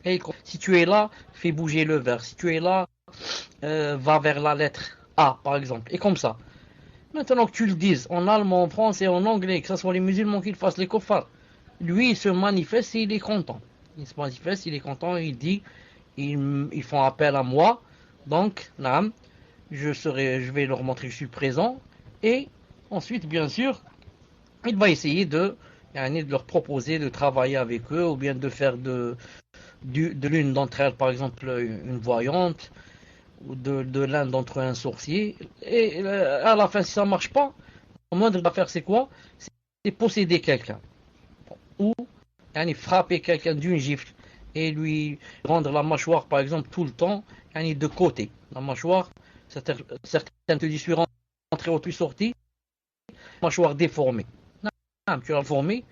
et si tu es là, fais bouger le verre. Si tu es là, va vers la lettre A, par exemple. Et comme ça. Maintenant que tu le dises en allemand, en français, en anglais, que ce soit les musulmans qui le fassent, les koffars, lui, il se manifeste et il est content. Il se manifeste, il est content, il dit, ils font appel à moi, donc, naam, je vais leur montrer que je suis présent, et ensuite, bien sûr, il va essayer de leur proposer de travailler avec eux, ou bien de faire de l'une d'entre elles, par exemple, une voyante, ou de l'un d'entre eux un sorcier, et à la fin, si ça ne marche pas, le moindre de faire, c'est quoi? C'est posséder quelqu'un. Ou frapper quelqu'un d'une gifle et lui rendre la mâchoire, par exemple, tout le temps, de côté. La mâchoire, certains te disent, je suis rentré ou tu es sorti, mâchoire déformée. Non, tu l'as formé,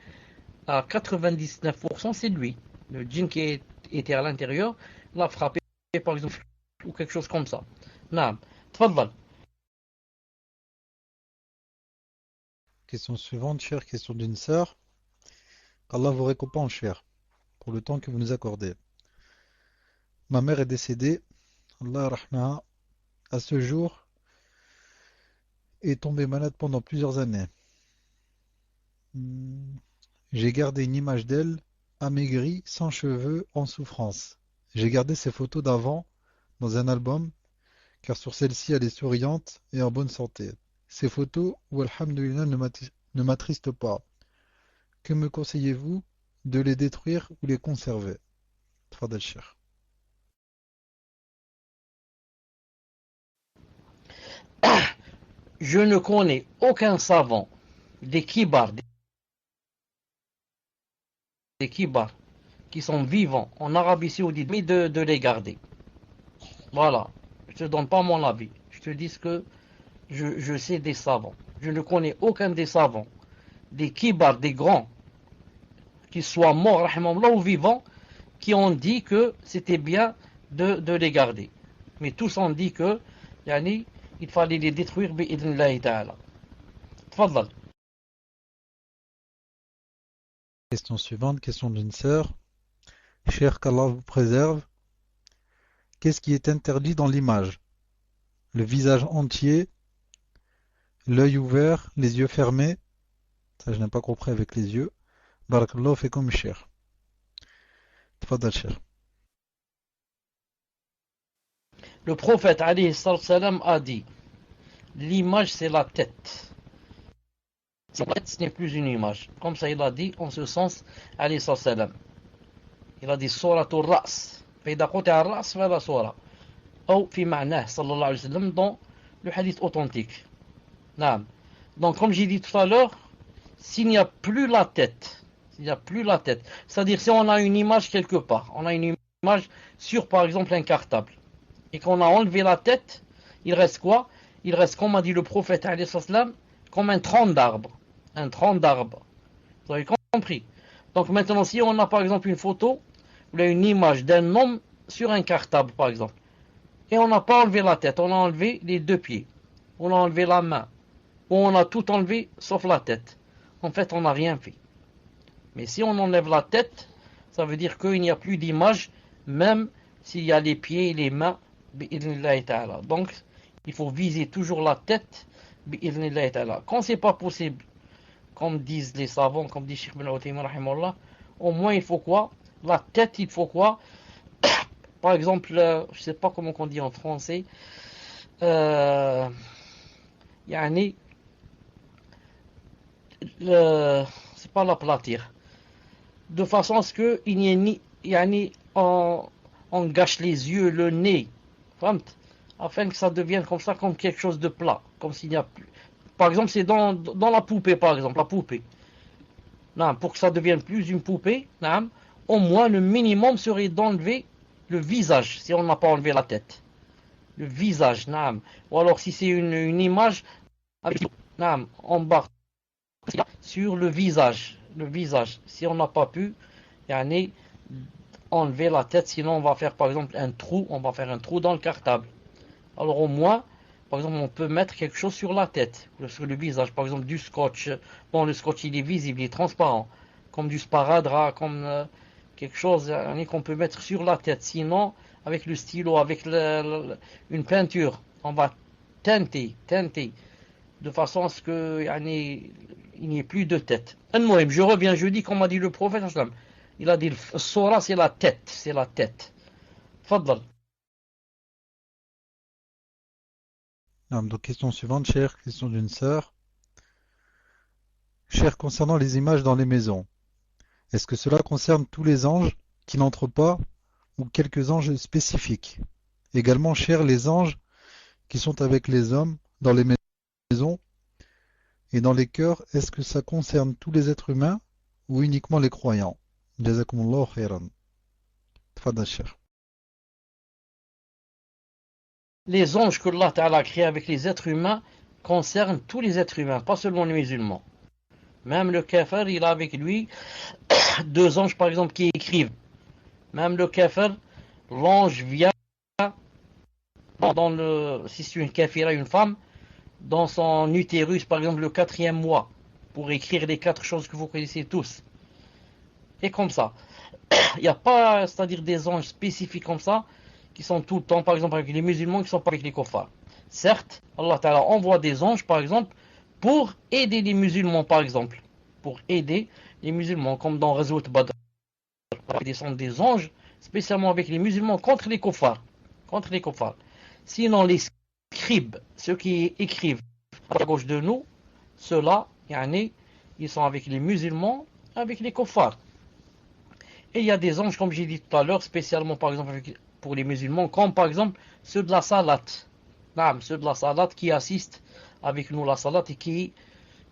à 99%, c'est lui. Le djinn qui était à l'intérieur l'a frappé, par exemple, ou quelque chose comme ça. Non, tfadal. Question suivante, chère, question d'une sœur. Qu'Allah vous récompense, cher, pour le temps que vous nous accordez. Ma mère est décédée, Allah rahmaha, à ce jour, est tombée malade pendant plusieurs années. Hmm, J'ai gardé une image d'elle, amaigrie, sans cheveux, en souffrance. J'ai gardé ses photos d'avant dans un album, car sur celle-ci elle est souriante et en bonne santé. Ces photos, où alhamdoulilah ne m'attristent pas. Que me conseillez-vous de les détruire ou les conserver? Tfadal Cheikh. Je ne connais aucun savant des kibars, des kibars qui sont vivants en Arabie Saoudite, mais de les garder. Voilà. Je te donne pas mon avis. Je te dis que je sais des savants. Je ne connais aucun des savants, des kibars, des grands, qu'ils soient morts, rahimahullah, ou vivants, qui ont dit que c'était bien de les garder. Mais tous ont dit que, yani, il fallait les détruire, bi'idnillahi ta'ala. Tfadal. Question suivante, question d'une sœur. Cher qu'Allah vous préserve, qu'est-ce qui est interdit dans l'image? Le visage entier, l'œil ouvert, les yeux fermés. Ça, je n'ai pas compris avec les yeux. Barakallahu fikum cher. Tfadal cher. Le prophète, alayhi salam, a dit, l'image c'est la tête. La tête, ce n'est plus une image. Comme ça, il a dit, en ce sens, alayhi salam. Il a dit, suratul ras. فإذا قطع الرأس فلا صورة. أو في معناه صلى الله عليه وسلم dans le hadith authentique. نعم. Donc comme j'ai dit tout à l'heure, s'il n'y a plus la tête, c'est-à-dire si on a une image quelque part, on a une image sur par exemple un cartable, et qu'on a enlevé la tête, il reste quoi? Il reste, comme a dit le prophète alayhi salam, comme un tronc d'arbre. Un tronc d'arbre. Vous avez compris? Donc maintenant, si on a par exemple une photo, ou une image d'un homme sur un cartable par exemple, et on n'a pas enlevé la tête, on a enlevé les deux pieds, on a enlevé la main, ou on a tout enlevé sauf la tête. En fait, on n'a rien fait. Mais si on enlève la tête, ça veut dire qu'il n'y a plus d'image, même s'il y a les pieds et les mains, bi'idhnillahi ta'ala. Donc, il faut viser toujours la tête, bi'idhnillahi ta'ala. Quand c'est pas possible, comme disent les savants, comme dit Cheikh Ben Uthaymin rahimahullah, au moins il faut quoi? La tête, il faut quoi? par exemple, je sais pas comment on dit en français, يعني c'est pas l'aplatir, de façon à ce que il n'y ait ni, يعني on gâche les yeux, le nez, فهمت, afin que ça devienne comme ça, comme quelque chose de plat, comme s'il n'y a plus. Par exemple, c'est dans la poupée, par exemple, la poupée. Non, pour que ça devienne plus une poupée, non, au moins le minimum serait d'enlever le visage, si on n'a pas enlevé la tête. Le visage, non. Ou alors si c'est une image, avec, non, en bas, sur le visage. Le visage, si on n'a pas pu, yani, enlever la tête, sinon on va faire par exemple un trou, on va faire un trou dans le cartable. Alors au moins, par exemple, on peut mettre quelque chose sur la tête, sur le visage, par exemple du scotch. Bon, le scotch il est visible, il est transparent, comme du sparadrap, comme quelque chose qu'on peut mettre sur la tête. Sinon, avec le stylo, avec une peinture, on va teinter, de façon à ce que il n'y ait plus de tête. Je reviens, je dis comme a dit le prophète, il a dit le sora c'est la tête, c'est la tête. Fadal. Donc, question suivante, cher, question d'une sœur. Cher, concernant les images dans les maisons, est-ce que cela concerne tous les anges qui n'entrent pas ou quelques anges spécifiques? Également, cher, les anges qui sont avec les hommes dans les maisons et dans les cœurs, est-ce que ça concerne tous les êtres humains ou uniquement les croyants? Jazakumullahu khairan. Tfadal, cher. Les anges que Allah Ta'ala a créés avec les êtres humains concernent tous les êtres humains, pas seulement les musulmans. Même le kafir, il a avec lui deux anges par exemple qui écrivent. Même le kafir, l'ange vient si c'est une kafira, une femme, dans son utérus par exemple le 4e mois, pour écrire les 4 choses que vous connaissez tous. Et comme ça. Il n'y a pas, c'est-à-dire des anges spécifiques comme ça, qui sont tout le temps, par exemple, avec les musulmans, qui ne sont pas avec les kuffars. Certes, Allah Ta'ala envoie des anges, par exemple, pour aider les musulmans, par exemple. Pour aider les musulmans, comme dans Ghazwat Badr. Il descend des anges, spécialement avec les musulmans, contre les kuffars. Contre les kuffars. Sinon, les scribes, ceux qui écrivent à gauche de nous, ceux-là, ils sont avec les musulmans, avec les kuffars. Et il y a des anges, comme j'ai dit tout à l'heure, spécialement par exemple pour les musulmans, comme par exemple ceux de la salat. Ceux de la salat qui assistent avec nous la salat et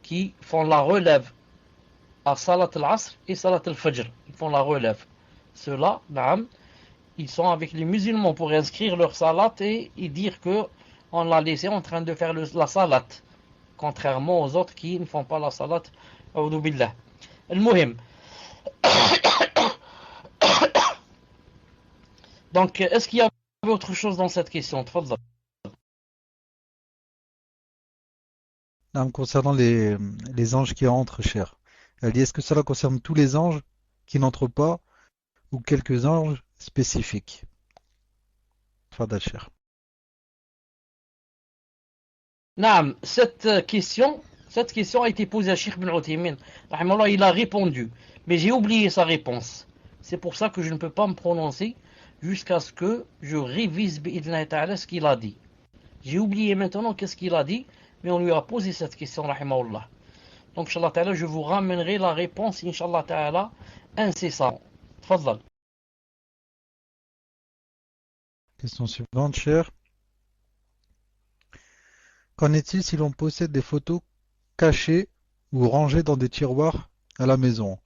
qui font la relève à salat al-asr et salat al-fajr. Ils font la relève. Ceux-là, ils sont avec les musulmans pour inscrire leur salat et dire que on l'a laissé en train de faire la salat. Contrairement aux autres qui ne font pas la salat. A'udhu billah. Al-muhim. Donc, est-ce qu'il y avait autre chose dans cette question? Tfadhal. Concernant les anges qui entrent, cher, elle dit, est-ce que cela concerne tous les anges qui n'entrent pas ou quelques anges spécifiques? Tfadal, cher. Naam, cette question a été posée à Cheikh Ibn Uthaymin. Rahimahullah, il a répondu, mais j'ai oublié sa réponse. C'est pour ça que je ne peux pas me prononcer jusqu'à ce que je révise bi'idhnahi ta'ala ce qu'il a dit. J'ai oublié maintenant qu'est-ce qu'il a dit, mais on lui a posé cette question, rahimahullah. Donc, Inch'Allah ta'ala, je vous ramènerai la réponse, Inch'Allah ta'ala, incessamment. Tfadhal. Question suivante, cher. Qu'en est-il si l'on possède des photos cachées ou rangées dans des tiroirs à la maison,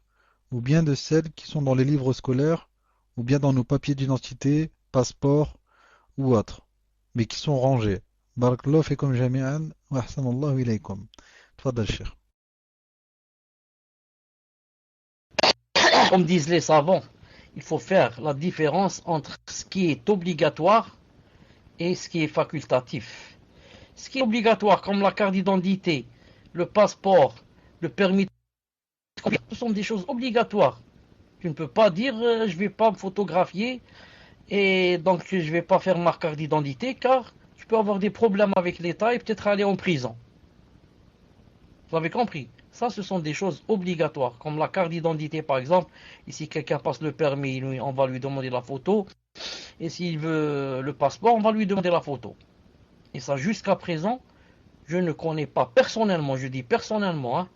ou bien de celles qui sont dans les livres scolaires, ou bien dans nos papiers d'identité, passeports ou autres, mais qui sont rangées? Barakallahu fikum jami'an wa ahsanallahu ilaykum. Tfadal, cher. Comme disent les savants, il faut faire la différence entre ce qui est obligatoire et ce qui est facultatif. Ce qui est obligatoire, comme la carte d'identité, le passeport, le permis, ce sont des choses obligatoires. Tu ne peux pas dire je ne vais pas me photographier et donc je ne vais pas faire ma carte d'identité car tu peux avoir des problèmes avec l'État et peut-être aller en prison. Vous avez compris? Ça, ce sont des choses obligatoires, comme la carte d'identité par exemple. Ici, quelqu'un passe le permis, on va lui demander la photo. Et s'il veut le passeport, on va lui demander la photo. Et ça, jusqu'à présent, je ne connais pas personnellement, je dis personnellement, hein,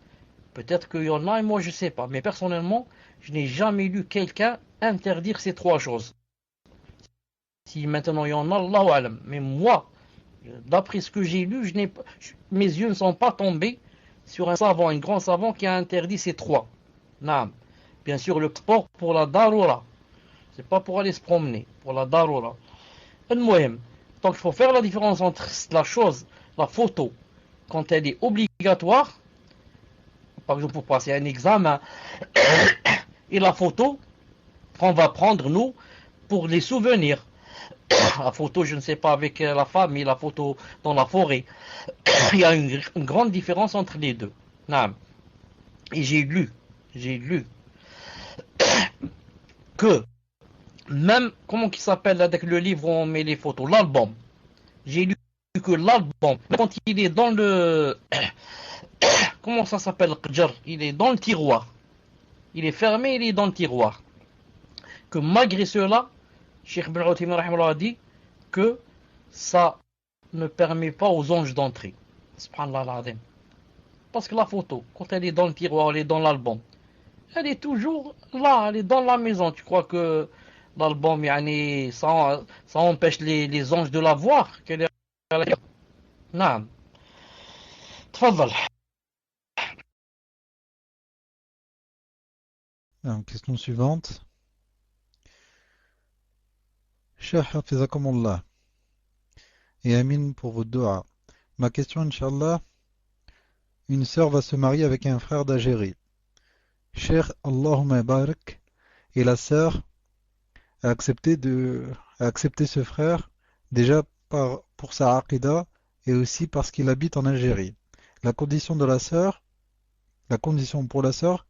peut-être qu'il y en a et moi je ne sais pas, mais personnellement, je n'ai jamais lu quelqu'un interdire ces trois choses. Si maintenant il y en a, Allahu alam. Mais moi, d'après ce que j'ai lu, mes yeux ne sont pas tombés sur un savant, un grand savant qui a interdit ces trois. Naam. Bien sûr, le sport pour la darura. C'est pas pour aller se promener, pour la darura. Donc il faut faire la différence entre la chose, la photo, quand elle est obligatoire, par exemple pour passer un examen, et la photo qu'on va prendre nous pour les souvenirs. La photo, je ne sais pas, avec la famille, la photo dans la forêt. Il y a une grande différence entre les deux. Et j'ai lu que même, comment il s'appelle avec le livre où on met les photos, l'album. J'ai lu que l'album, quand il est dans le... Comment ça s'appelle, il est dans le tiroir. Il est fermé, il est dans le tiroir. Que malgré cela, Cheikh Ibn Uthaymin a dit que ça ne permet pas aux anges d'entrer. Subhanallah al-Azim. Parce que la photo, quand elle est dans le tiroir, elle est dans l'album, elle est toujours là, elle est dans la maison. Tu crois que l'album, ça empêche les anges de la voir? Qu'elle est à la... Non. Tfadal. Question suivante. Cheikh Hafizakumullah et Amin pour vos doigts. Ma question, Inch'Allah, une sœur va se marier avec un frère d'Algérie. Cheikh Allahumma barak, et la sœur a accepté ce frère déjà pour sa aqida et aussi parce qu'il habite en Algérie. La condition pour la sœur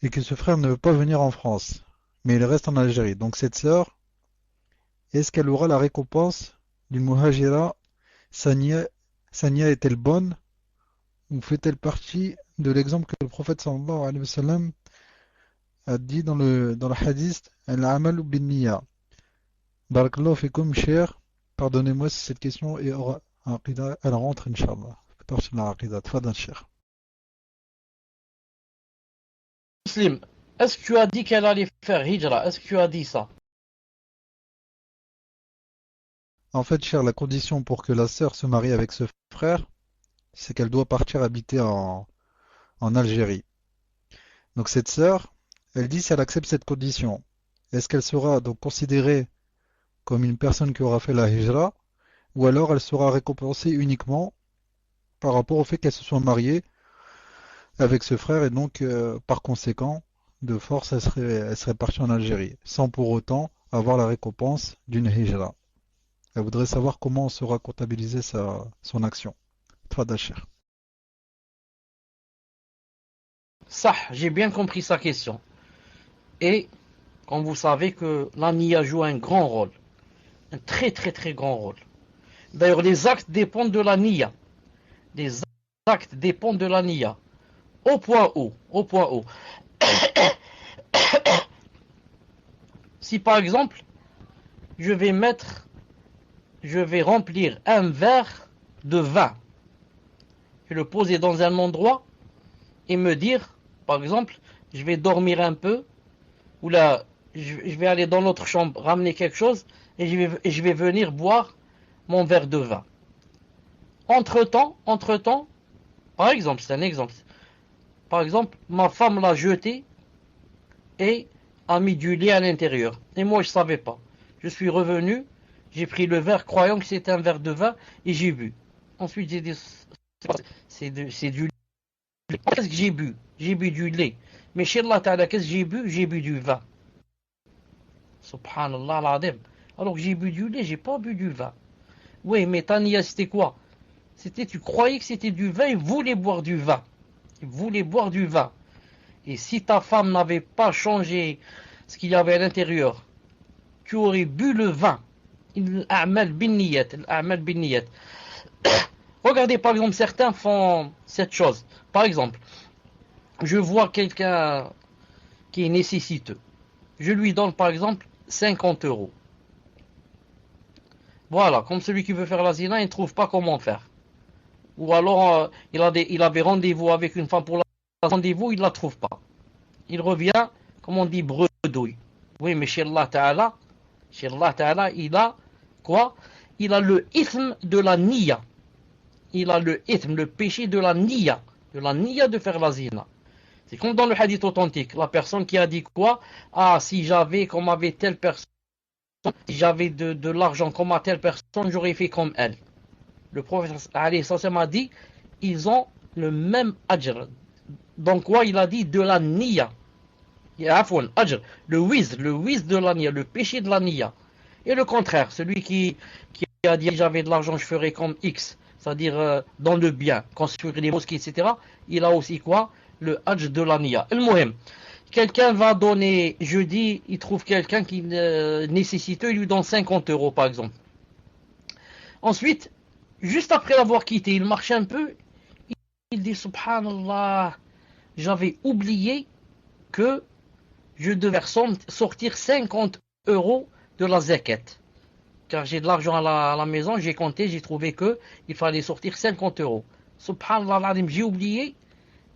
est que ce frère ne veut pas venir en France, mais il reste en Algérie. Donc cette sœur, est-ce qu'elle aura la récompense d'une muhajira? Sa niya est-elle bonne ou fait-elle partie de l'exemple que le prophète sallallahu alayhi wa sallam a dit dans le hadith Al-amal bin niyya. Barakallahu fikum, cher. Pardonnez-moi si cette question est hors aqida. Elle rentre, Inch'Allah. Fait partie de la aqida. Tfadal, cher. Muslim, est-ce que tu as dit qu'elle allait faire hijra? Est-ce que tu as dit ça? En fait, cher, la condition pour que la sœur se marie avec ce frère, c'est qu'elle doit partir habiter en Algérie. Donc cette sœur, elle dit si elle accepte cette condition, est-ce qu'elle sera donc considérée comme une personne qui aura fait la hijra, ou alors elle sera récompensée uniquement par rapport au fait qu'elle se soit mariée avec ce frère et donc par conséquent, de force, elle serait partie en Algérie, sans pour autant avoir la récompense d'une hijra. Elle voudrait savoir comment sera comptabilisée son action. Tfadal, cher. Ça, j'ai bien compris sa question. Et, comme vous savez que la niya joue un grand rôle, un très très très grand rôle. D'ailleurs, les actes dépendent de la niya. Les actes dépendent de la niya. Au point où. Si par exemple, je vais remplir un verre de vin, je vais le poser dans un endroit et me dire, par exemple, je vais dormir un peu, ou là, je vais aller dans notre chambre, ramener quelque chose, et je vais venir boire mon verre de vin. Entre-temps, par exemple, c'est un exemple. Par exemple, ma femme l'a jeté et a mis du lait à l'intérieur. Et moi, je ne savais pas. Je suis revenu, j'ai pris le verre croyant que c'était un verre de vin et j'ai bu. Ensuite, j'ai dit, c'est du lait. Qu'est-ce que j'ai bu? J'ai bu du lait. Mais chez Allah Ta'ala, qu'est-ce que j'ai bu? J'ai bu du vin. Subhanallah l'adem. Alors que j'ai bu du lait, j'ai pas bu du vin. Oui, mais Tania, c'était quoi? Tu croyais que c'était du vin et voulais boire du vin. Il voulait boire du vin. Et si ta femme n'avait pas changé ce qu'il y avait à l'intérieur, tu aurais bu le vin. Al-a'mal bin niyat. Regardez, par exemple, certains font cette chose. Par exemple, je vois quelqu'un qui est nécessiteux. Je lui donne, par exemple, 50 euros. Voilà, comme celui qui veut faire la zina, il ne trouve pas comment faire. Ou alors, il avait rendez-vous avec une femme pour la rendez-vous, il ne la trouve pas. Il revient, comme on dit, bredouille. Oui, mais chez Allah Ta'ala, il a quoi? Il a le ithme de la niya. Il a le ithme, le péché de la niya de faire la zina. C'est comme dans le hadith authentique, la personne qui a dit quoi? Ah, si j'avais comme avait telle personne, si j'avais de l'argent comme à telle personne, j'aurais fait comme elle. Le prophète a dit, ils ont le même ajr. Donc quoi? Il a dit de la niya. Afwan, ajr, le wiz de la niya, le péché de la niya. Et le contraire, celui qui a dit j'avais de l'argent, je ferais comme X, c'est-à-dire dans le bien, construire des mosquées, etc. Il a aussi quoi? Le ajr de la niya. El-Muhim, quelqu'un va donner, jeudi, il trouve quelqu'un qui nécessite, il lui donne 50 euros par exemple. Ensuite, juste après l'avoir quitté, il marche un peu, il dit Subhanallah, j'avais oublié que je devais sortir 50 euros de la zakat. Car j'ai de l'argent à la maison, j'ai compté, j'ai trouvé que il fallait sortir 50 euros. Subhanallah, j'ai oublié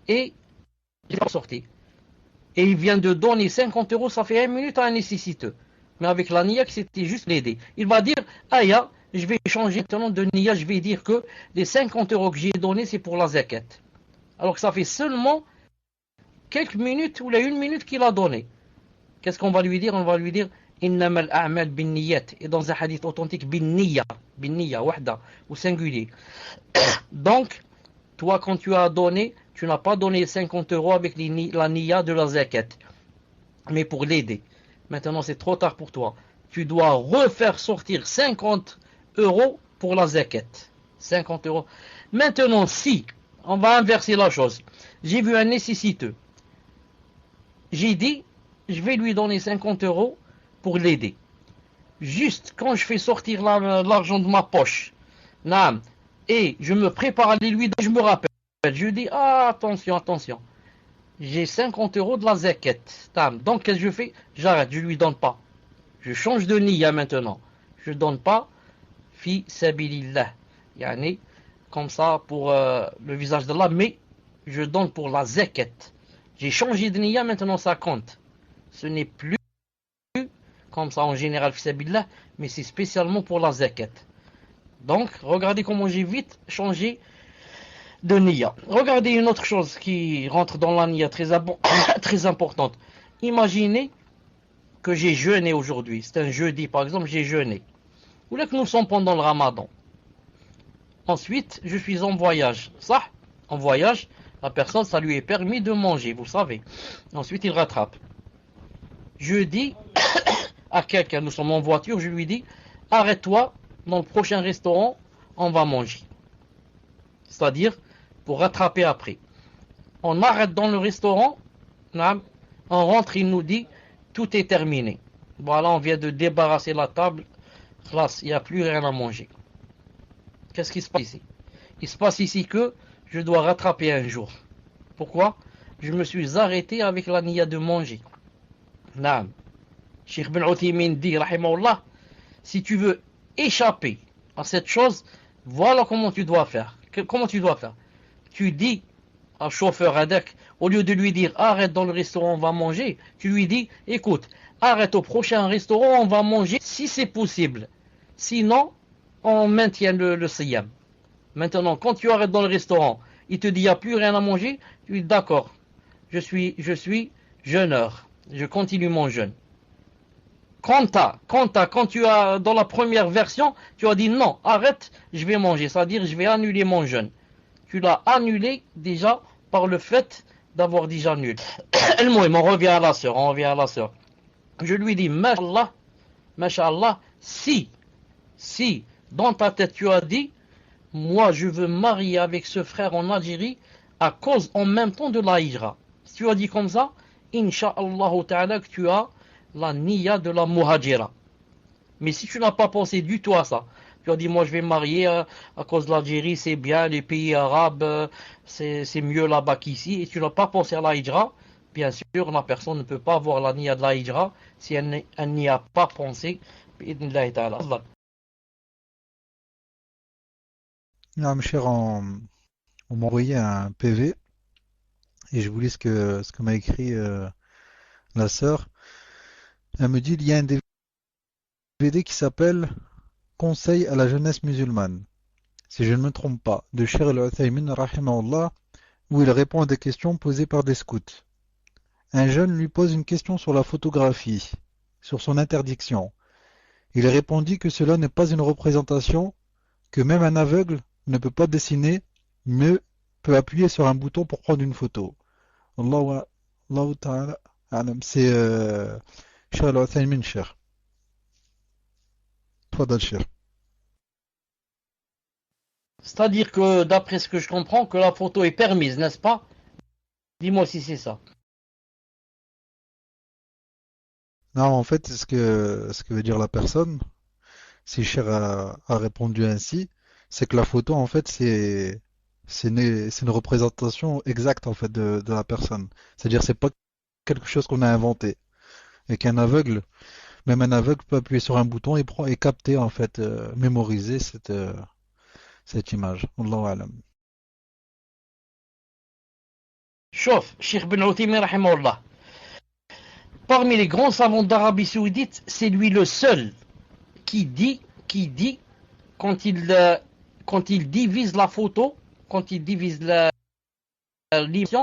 et j'ai pas sorti. Et il vient de donner 50 euros, ça fait 1 minute à un nécessiteux. Mais avec la niya, c'était juste l'aider. Il va dire, Aya, je vais changer maintenant de niya, je vais dire que les 50 euros que j'ai donnés, c'est pour la zakat. Alors que ça fait seulement quelques minutes ou la 1 minute qu'il a donné. Qu'est-ce qu'on va lui dire? On va lui dire Innama al-a'mal bin niyat. Et dans un hadith authentique, bin niya, wahda, au singulier. Donc, toi, quand tu as donné, tu n'as pas donné 50 euros avec la niya de la zakat, mais pour l'aider. Maintenant, c'est trop tard pour toi. Tu dois refaire sortir 50 euros pour la zakat. 50 euros. Maintenant, si, on va inverser la chose. J'ai vu un nécessiteux. J'ai dit, je vais lui donner 50 euros pour l'aider. Juste quand je fais sortir l'argent de ma poche, et je me prépare à aller lui donner, je me rappelle. Je dis, ah, attention. J'ai 50 euros de la zakat. Donc, qu'est-ce que je fais? J'arrête, je lui donne pas. Je change de niya maintenant. Je donne pas fi sabilillah. Yani, comme ça, pour le visage d'Allah, mais je donne pour la zakat. J'ai changé de niya, maintenant ça compte. Ce n'est plus comme ça en général fi sabilillah, mais c'est spécialement pour la zakat. Donc, regardez comment j'ai vite changé de niya. Regardez une autre chose qui rentre dans la niya très importante. Imaginez que j'ai jeûné aujourd'hui. C'est un jeudi par exemple, j'ai jeûné. Ou là que nous sommes pendant le ramadan. Ensuite, je suis en voyage. Ça, en voyage, la personne, ça lui est permis de manger, vous savez. Ensuite, il rattrape. Je dis à quelqu'un, nous sommes en voiture, je lui dis, arrête-toi, dans le prochain restaurant, on va manger. C'est-à-dire, pour rattraper après. On arrête dans le restaurant, on rentre, il nous dit, tout est terminé. Voilà, on vient de débarrasser la table, il n'y a plus rien à manger. Qu'est-ce qui se passe ici? Il se passe ici que je dois rattraper un jour. Pourquoi? Je me suis arrêté avec la niya de manger. Naam. Cheikh Ben Uthaymin dit, rahimahullah, si tu veux échapper à cette chose, voilà comment tu dois faire. Comment tu dois faire? Tu dis au chauffeur Adek, au lieu de lui dire arrête dans le restaurant, on va manger, tu lui dis écoute, arrête au prochain restaurant, on va manger si c'est possible. Sinon, on maintient le siyam. Maintenant, quand tu arrêtes dans le restaurant, il te dit il n'y a plus rien à manger, tu dis d'accord, je suis jeûneur, je continue mon jeûne. Quand tu as dans la première version, tu as dit non, arrête, je vais manger, c'est-à-dire je vais annuler mon jeûne. Tu l'as annulé déjà par le fait d'avoir déjà annulé. On revient à la sœur. Je lui dis, Masha'Allah, si dans ta tête tu as dit, moi je veux marier avec ce frère en Algérie à cause en même temps de la hijra. Si tu as dit comme ça, Inch'Allah ta'ala que tu as la niya de la muhajira. Mais si tu n'as pas pensé du tout à ça, tu as dit moi je vais me marier à cause de l'Algérie, c'est bien, les pays arabes, c'est mieux là-bas qu'ici, et tu n'as pas pensé à la hijra, Bien sûr, la personne ne peut pas avoir la niya de la hijra si elle n'y a pas pensé. Bi'idhnillahi ta'ala. Non, cher, on m'a envoyé un PV et je vous lis ce que m'a écrit la sœur. Elle me dit il y a un DVD qui s'appelle Conseil à la jeunesse musulmane, si je ne me trompe pas, de Cheikh Al-Uthaymin rahimahullah, où il répond à des questions posées par des scouts. Un jeune lui pose une question sur la photographie, sur son interdiction. Il répondit que cela n'est pas une représentation, que même un aveugle ne peut pas dessiner, mais peut appuyer sur un bouton pour prendre une photo. Allahu ta'ala a'lam. C'est Cheikh Al-Uthaymin, cher. Tfadal, cher. C'est-à-dire que, d'après ce que je comprends, que la photo est permise, n'est-ce pas? Dis-moi si c'est ça. Non, en fait, ce que veut dire la personne, si Cher a répondu ainsi, c'est que la photo, en fait, c'est une représentation exacte, en fait, de la personne. C'est-à-dire, c'est pas quelque chose qu'on a inventé. Et qu'un aveugle, même un aveugle peut appuyer sur un bouton et capter, en fait, mémoriser cette image. Allahu alam. Chauffe, Cheikh Ben Uthaymin rahimahullah. Parmi les grands savants d'Arabie Saoudite, c'est lui le seul qui dit quand il divise la photo, quand il divise l'image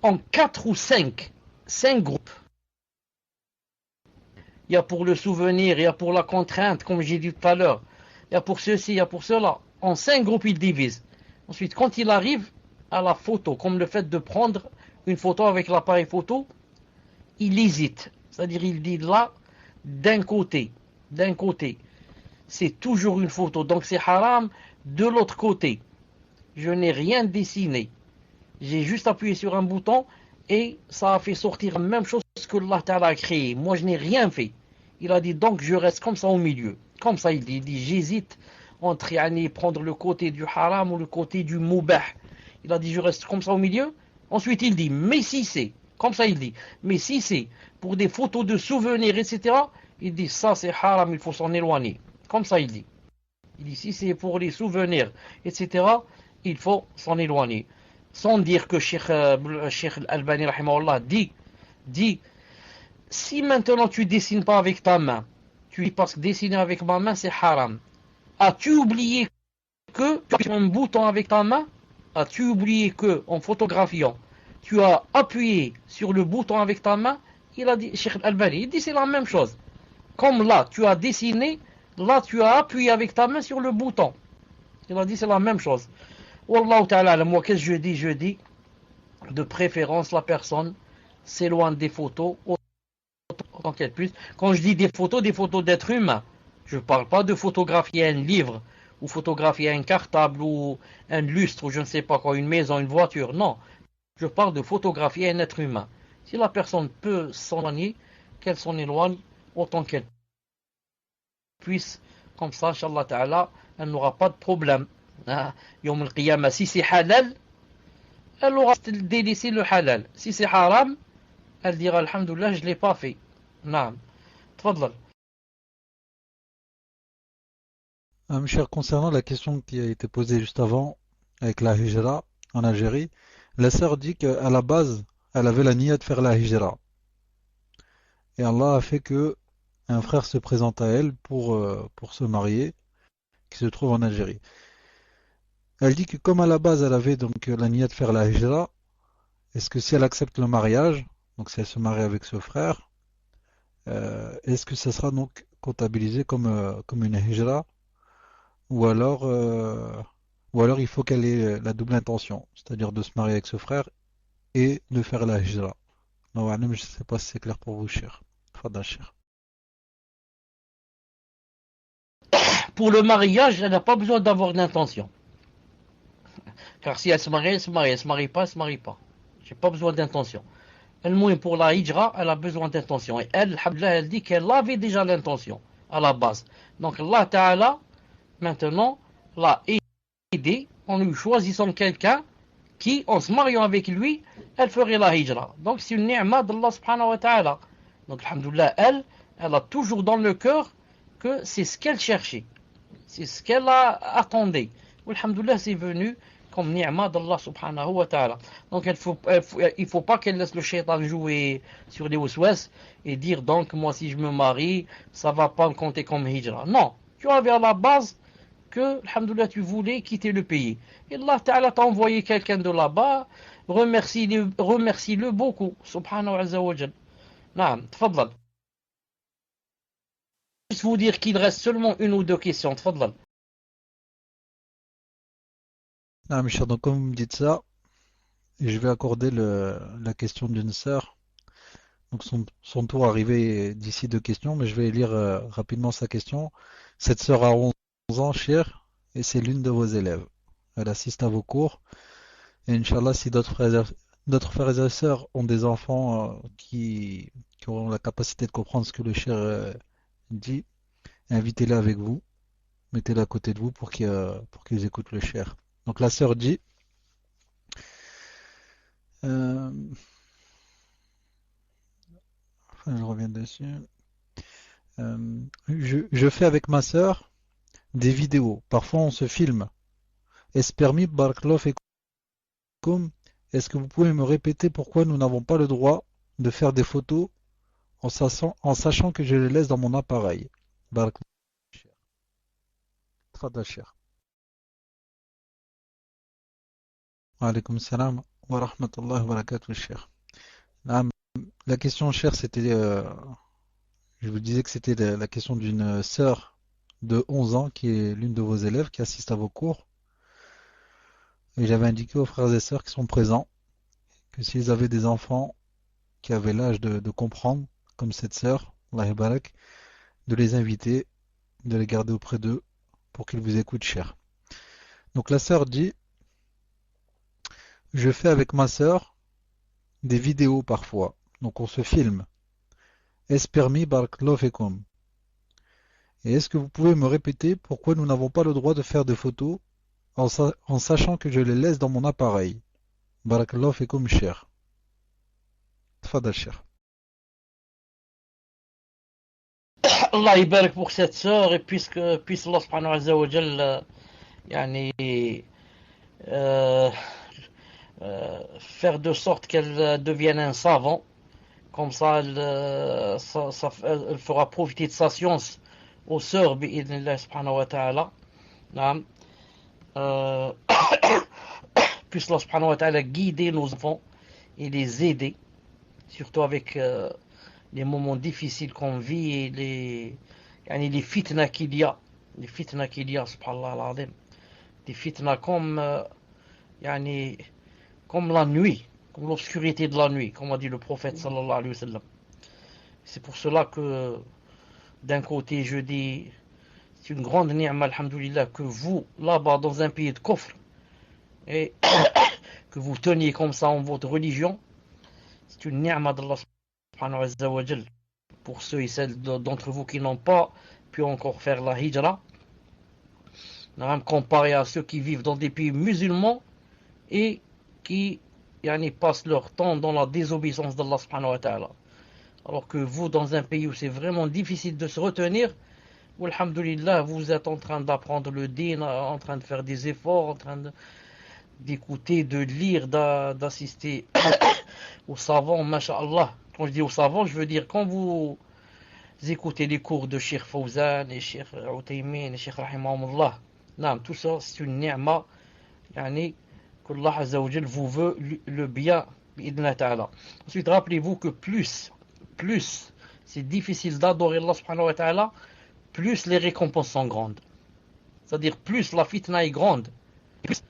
en 4 ou 5 groupes. Il y a pour le souvenir, il y a pour la contrainte, comme j'ai dit tout à l'heure, il y a pour ceci, il y a pour cela. En 5 groupes, il divise. Ensuite, quand il arrive à la photo, comme le fait de prendre une photo avec l'appareil photo, il hésite. C'est-à-dire, il dit là, d'un côté, c'est toujours une photo, donc c'est haram. De l'autre côté, je n'ai rien dessiné. J'ai juste appuyé sur un bouton et ça a fait sortir la même chose que Allah Ta'ala a créé. Moi, je n'ai rien fait. Il a dit donc je reste comme ça au milieu. Comme ça, il dit j'hésite entre prendre le côté du haram ou le côté du mubah. Il a dit je reste comme ça au milieu. Ensuite, il dit mais si c'est, comme ça il dit, mais si c'est pour des photos de souvenirs, etc., il dit ça c'est haram, il faut s'en éloigner. Comme ça il dit. Il dit si c'est pour les souvenirs, etc., il faut s'en éloigner. Sans dire que Cheikh Al-Albani rahimahullah dit si maintenant tu dessines pas avec ta main, tu dis parce que dessiner avec ma main c'est haram. As-tu oublié que tu as un bouton avec ta main? As-tu oublié que en photographiant, tu as appuyé sur le bouton avec ta main? Il a dit, Cheikh Al-Albani, il dit c'est la même chose. Comme là, tu as dessiné, là tu as appuyé avec ta main sur le bouton. Il a dit c'est la même chose. Wallahu ta'ala, moi qu'est-ce que je dis de préférence la personne s'éloigne des photos autant qu'elle puisse. Quand je dis des photos d'êtres humains, je ne parle pas de photographier un livre ou photographier un cartable ou un lustre ou je ne sais pas quoi, une maison, une voiture. Non, je parle de photographier un être humain. Si la personne peut s'en éloigner, qu'elle s'en éloigne autant qu'elle puisse. Comme ça, Inch'Allah Ta'ala, elle n'aura pas de problème. Yom al-Qiyamah, si c'est halal, elle aura délaissé le halal. Si c'est haram, elle dira Alhamdulillah, je ne l'ai pas fait. Naam. Tfadlal. Cher, concernant la question qui a été posée juste avant, avec la hijra en Algérie, la sœur dit qu'à la base, elle avait la niya de faire la hijra. Et Allah a fait que un frère se présente à elle pour se marier, qui se trouve en Algérie. Elle dit que comme à la base, elle avait donc la niya de faire la hijra, est-ce que si elle accepte le mariage, donc si elle se marie avec ce frère, est-ce que ça sera donc comptabilisé comme une hijra ou alors, il faut qu'elle ait la double intention, c'est-à-dire de se marier avec ce frère et de faire la hijra. Non, je ne sais pas si c'est clair pour vous, cher. Fadal, cher. Pour le mariage, elle n'a pas besoin d'avoir d'intention. Car si elle se marie, elle se marie. Elle se marie pas, elle se marie pas. J'ai pas besoin d'intention. Elle, pour la hijra, elle a besoin d'intention. Et elle, elle dit qu'elle avait déjà l'intention à la base. Donc Allah Ta'ala, maintenant, l'a aidé en lui choisissant quelqu'un qui, en se mariant avec lui, elle ferait la hijra. Donc c'est une ni'ma d'Allah subhanahu wa ta'ala. Donc alhamdoulilah, elle a toujours dans le cœur que c'est ce qu'elle cherchait, c'est ce qu'elle attendait. Alhamdoulilah, c'est venu comme ni'ma d'Allah subhanahu wa ta'ala. Donc il faut pas qu'elle laisse le shaitan jouer sur les waswas et dire donc moi si je me marie, ça va pas me compter comme hijra. Non, tu avais à la base que, alhamdoulilah, tu voulais quitter le pays. Et Allah ta'ala t'a envoyé quelqu'un de là-bas, remercie-le beaucoup, subhanahu wa ta'ala. Naam, tfadlal. Je vais vous dire qu'il reste seulement une ou deux questions, tfadlal. Ah, mes chers, donc comme vous me dites ça, je vais accorder la question d'une sœur. Donc son tour arrivé d'ici 2 questions, mais je vais lire rapidement sa question. Cette sœur a 11 ans, cher, et c'est l'une de vos élèves. Elle assiste à vos cours. Et Inch'Allah, si d'autres frères et sœurs ont des enfants qui auront la capacité de comprendre ce que le cher dit, invitez-les avec vous, mettez-les à côté de vous pour qu'ils écoutent le cher. Donc la sœur dit, euh, enfin, je reviens dessus. Je fais avec ma sœur des vidéos. Parfois on se filme. Est-ce permis, Barakallahu fikum? Est-ce que vous pouvez me répéter pourquoi nous n'avons pas le droit de faire des photos en sachant que je les laisse dans mon appareil? Barakallahu. Tfadal, cher. Wa alaykoum salam wa rahmatullahi wa barakatuh, cher. Naam, la question, cher, c'était, je vous disais que c'était la question d'une sœur de 11 ans qui est l'une de vos élèves qui assiste à vos cours. Et j'avais indiqué aux frères et sœurs qui sont présents que s'ils avaient des enfants qui avaient l'âge de comprendre, comme cette sœur, Allah barak, de les inviter, de les garder auprès d'eux pour qu'ils vous écoutent, cher. Donc la sœur dit, je fais avec ma sœur des vidéos parfois. Donc on se filme. Est-ce permis, barakallahu fikum? Et est-ce que vous pouvez me répéter pourquoi nous n'avons pas le droit de faire des photos en sachant que je les laisse dans mon appareil? Barakallahu fikum, cher. Tfadal, cher. Allah يبارك pour cette sœur et puisse Allah subhanahu wa ta'ala yani, euh, faire de sorte qu'elle devienne un savant. Comme ça, elle fera profiter de sa science aux sœurs, bi'idhnillah subhanahu wa ta'ala. Naam. Euh, Puisse Allah subhanahu wa ta'ala guider nos enfants et les aider, surtout avec les moments difficiles qu'on vit et les fitna qu'il y a. Les fitna qu'il y a, subhanallah al-azim. Des fitna yani, comme la nuit, comme l'obscurité de la nuit, comme a dit le prophète sallallahu alayhi wa sallam. C'est pour cela que d'un côté je dis c'est une grande ni'ma alhamdoulilah que vous là-bas dans un pays de kufr et que vous teniez comme ça en votre religion, c'est une ni'ma d'Allah subhanahu wa ta'ala pour ceux et celles d'entre vous qui n'ont pas pu encore faire la hijra, comparé à ceux qui vivent dans des pays musulmans et qui passent leur temps dans la désobéissance d'Allah subhanahu wa ta'ala. Alors que vous, dans un pays où c'est vraiment difficile de se retenir, alhamdoulilah, vous êtes en train d'apprendre le din, en train de faire des efforts, en train d'écouter, de lire, d'assister aux savants, masha'Allah. Quand je dis aux savants, je veux dire quand vous écoutez les cours de Cheikh Fawzan et Cheikh Utaymin et Cheikh Rahimahumullah, tout ça c'est une ni'ma, qu'Allah Azza wa Jal vous veut le bien, bi'idhnillah ta'ala. Ensuite, rappelez-vous que plus c'est difficile d'adorer Allah subhanahu wa ta'ala, plus les récompenses sont grandes. C'est-à-dire plus la fitna est grande, plus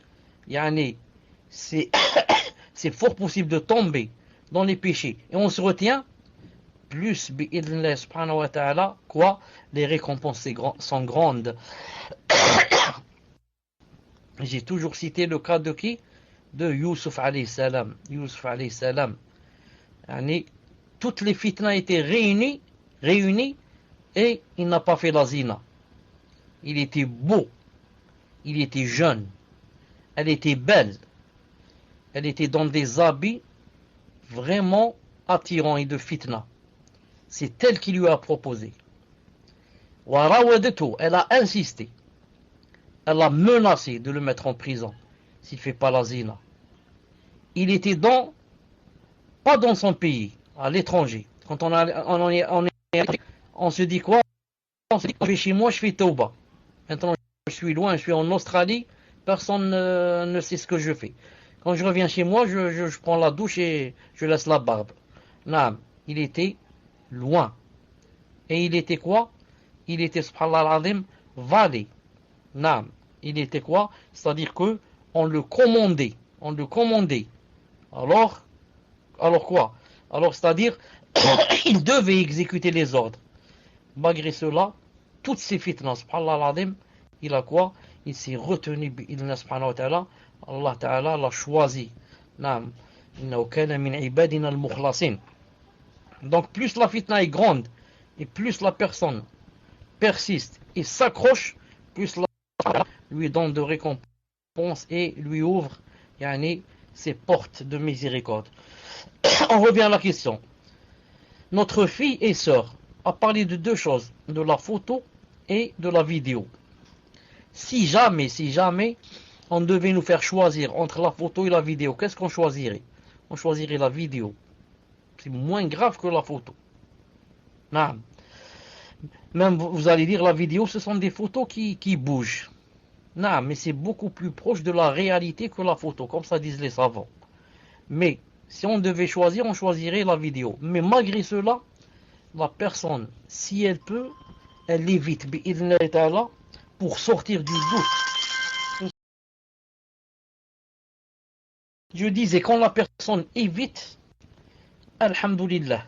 c'est fort possible de tomber dans les péchés et on se retient, plus bi'idhnillah subhanahu wa ta'ala, quoi, les récompenses sont grandes. J'ai toujours cité le cas de qui? De Youssouf alayhi salam. Youssouf alayhi salam. Toutes les fitnas étaient réunies et il n'a pas fait la zina. Il était beau, il était jeune, elle était belle. elle était dans des habits vraiment attirants et de fitna. C'est elle qui lui a proposé. Elle a insisté. Elle a menacé de le mettre en prison s'il ne fait pas la zina. Il était pas dans son pays, à l'étranger. Quand on se dit quoi? On se dit, je vais chez moi, je fais tauba. Maintenant, je suis loin, je suis en Australie, personne ne sait ce que je fais. Quand je reviens chez moi, je prends la douche et je laisse la barbe. Non, il était loin. Et il était quoi? Il était, subhanallah al-azim, valé. Non, il était quoi? C'est-à-dire que on le commandait. On le commandait. Alors quoi? Alors, c'est-à-dire, il devait exécuter les ordres. Malgré cela, toutes ces fitnas, subhanallah al-azim, il a quoi? Il s'est retenu, bi'idna subhanahu wa ta'ala. Allah ta'ala l'a choisi. Naam. Innahu kana min ibadina al-mukhlasin. Donc, plus la fitna est grande, et plus la personne persiste et s'accroche, plus la lui donne de récompense et lui ouvre, yani, ses portes de miséricorde. On revient à la question. Notre fille et sœur a parlé de deux choses, de la photo et de la vidéo. Si jamais, on devait nous faire choisir entre la photo et la vidéo, qu'est-ce qu'on choisirait? On choisirait la vidéo. C'est moins grave que la photo. Non. Même vous allez dire la vidéo, ce sont des photos qui bougent. Non, mais c'est beaucoup plus proche de la réalité que la photo, comme ça disent les savants. Mais si on devait choisir, on choisirait la vidéo. Mais malgré cela, la personne, si elle peut, elle évite bi'idhnillah ta'ala pour sortir du doute. Je disais, quand la personne évite, alhamdulillah,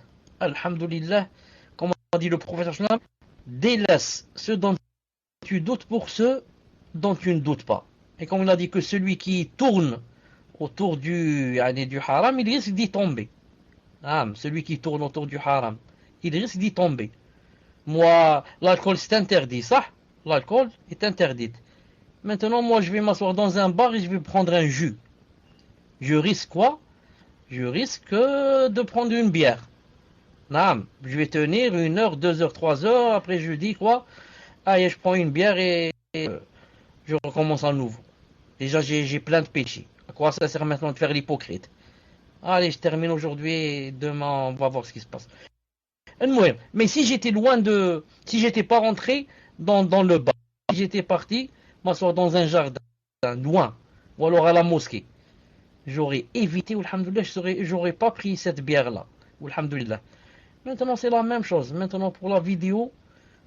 comme a dit le prophète, délaisse ce dont tu doutes pour ceux dont tu ne doutes pas. Et comme il a dit que celui qui tourne autour du haram, il risque d'y tomber. Celui qui tourne autour du haram, il risque d'y tomber. Moi, l'alcool c'est interdit, ça? L'alcool est interdit. Maintenant, moi, je vais m'asseoir dans un bar et je vais prendre un jus. Je risque quoi? Je risque de prendre une bière. Je vais tenir 1 heure, 2 heures, 3 heures. Après, je dis quoi? Je prends une bière et je recommence à nouveau. Déjà, j'ai plein de péchés. À quoi ça sert maintenant de faire l'hypocrite? Allez, je termine aujourd'hui et demain, on va voir ce qui se passe. Mais si j'étais si j'étais pas rentré dans le bar, si j'étais parti m'asseoir dans un jardin, loin, ou alors à la mosquée, j'aurais évité, alhamdoulilah, j'aurais pas pris cette bière-là. Alhamdoulilah. Maintenant, c'est la même chose. Maintenant, pour la vidéo,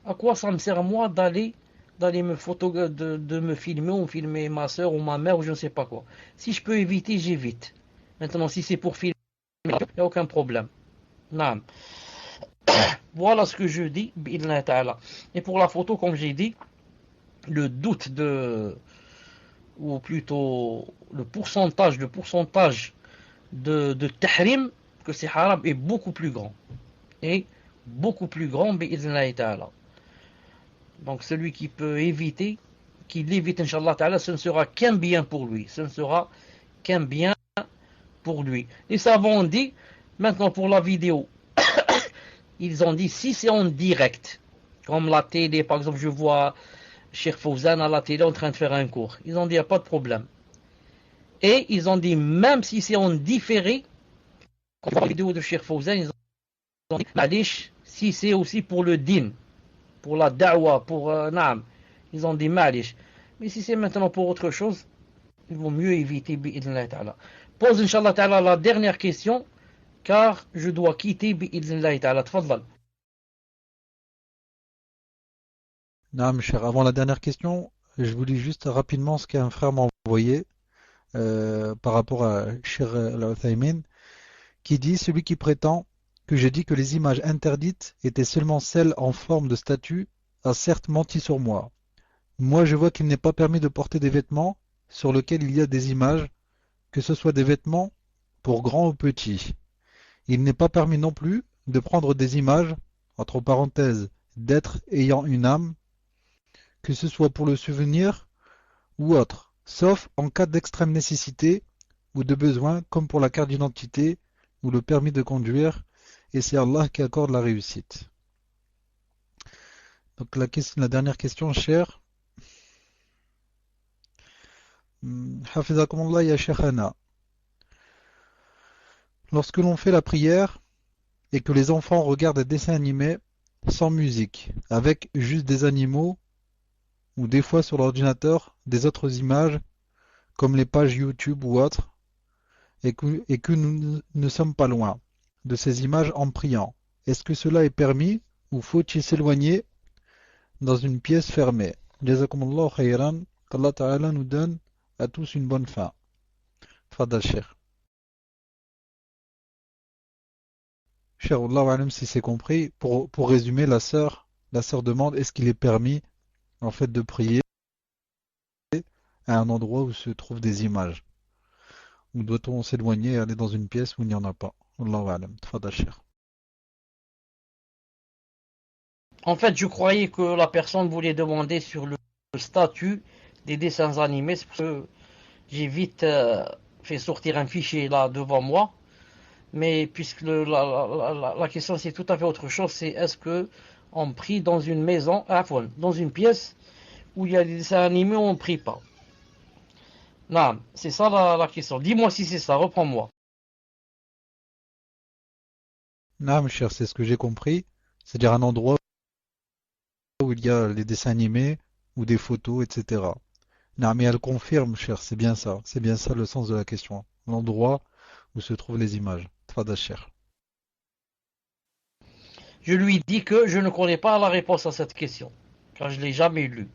à quoi ça me sert moi d'aller de me filmer ou filmer ma soeur ou ma mère ou je ne sais pas quoi. Si je peux éviter, j'évite. Maintenant, si c'est pour filmer, il n'y a aucun problème. Non. Voilà ce que je dis, bi'idhnillah ta'ala. Et pour la photo, comme j'ai dit, le doute ou plutôt le pourcentage de tahrim, que c'est haram, est beaucoup plus grand. Et beaucoup plus grand, bi'idhnillah ta'ala. Donc celui qui peut éviter, qui l'évite, Inch'Allah ta'ala, ce ne sera qu'un bien pour lui. Ce ne sera qu'un bien pour lui. Les savants ont dit, maintenant pour la vidéo, ils ont dit, si c'est en direct, comme la télé, par exemple, je vois Cheikh Fawzan à la télé en train de faire un cours. Ils ont dit, il n'y a pas de problème. Et ils ont dit, même si c'est en différé, comme la vidéo de Cheikh Fawzan, ils ont dit, si c'est aussi pour le din, pour la da'wa, pour naam, ils ont dit, malish. Mais si c'est maintenant pour autre chose, il vaut mieux éviter, bi'idhnillah ta'ala. Pose, Inch'Allah ta'ala, la dernière question, car je dois quitter, bi'idhnillah ta'ala. Tfadlal. Non, cher, avant la dernière question, je vous lis juste rapidement ce qu'un frère m'a envoyé par rapport à Cheikh Al-Uthaymin, qui dit: celui qui prétend que j'ai dit que les images interdites étaient seulement celles en forme de statue a certes menti sur moi. Moi, je vois qu'il n'est pas permis de porter des vêtements sur lesquels il y a des images, que ce soit des vêtements pour grands ou petits. Il n'est pas permis non plus de prendre des images, entre parenthèses, d'êtres ayant une âme, que ce soit pour le souvenir ou autre, sauf en cas d'extrême nécessité ou de besoin, comme pour la carte d'identité ou le permis de conduire, et c'est Allah qui accorde la réussite. Donc la dernière question, cher. Hafizakumullah ya Sheikhana. Lorsque l'on fait la prière et que les enfants regardent des dessins animés sans musique, avec juste des animaux ou des fois sur l'ordinateur des autres images comme les pages YouTube ou autres, et que nous ne sommes pas loin de ces images en priant. Est-ce que cela est permis ou faut-il s'éloigner dans une pièce fermée? Jazakumullah khayran, qu'Allah Ta'ala nous donne à tous une bonne fin. Fadal Cheikh. Cher Allah alam si c'est compris, pour résumer, la sœur demande est-ce qu'il est permis en fait de prier à un endroit où se trouvent des images? Ou doit-on s'éloigner et aller dans une pièce où il n'y en a pas? Allahu alam. Tfadal Cheikh. En fait, je croyais que la personne voulait demander sur le statut des dessins animés. C'est pour ça que j'ai vite fait sortir un fichier là devant moi. Mais puisque la question c'est tout à fait autre chose, c'est est-ce que on prie dans une maison, dans une pièce où il y a des dessins animés ou on ne prie pas? Non, c'est ça la question. Dis-moi si c'est ça, reprends-moi. Non, cher, c'est ce que j'ai compris. C'est-à-dire un endroit où il y a les dessins animés ou des photos, etc. Non, mais elle confirme, cher, c'est bien ça. C'est bien ça le sens de la question. L'endroit où se trouvent les images. Tfadal cher. Je lui dis que je ne connais pas la réponse à cette question, car je ne l'ai jamais lue.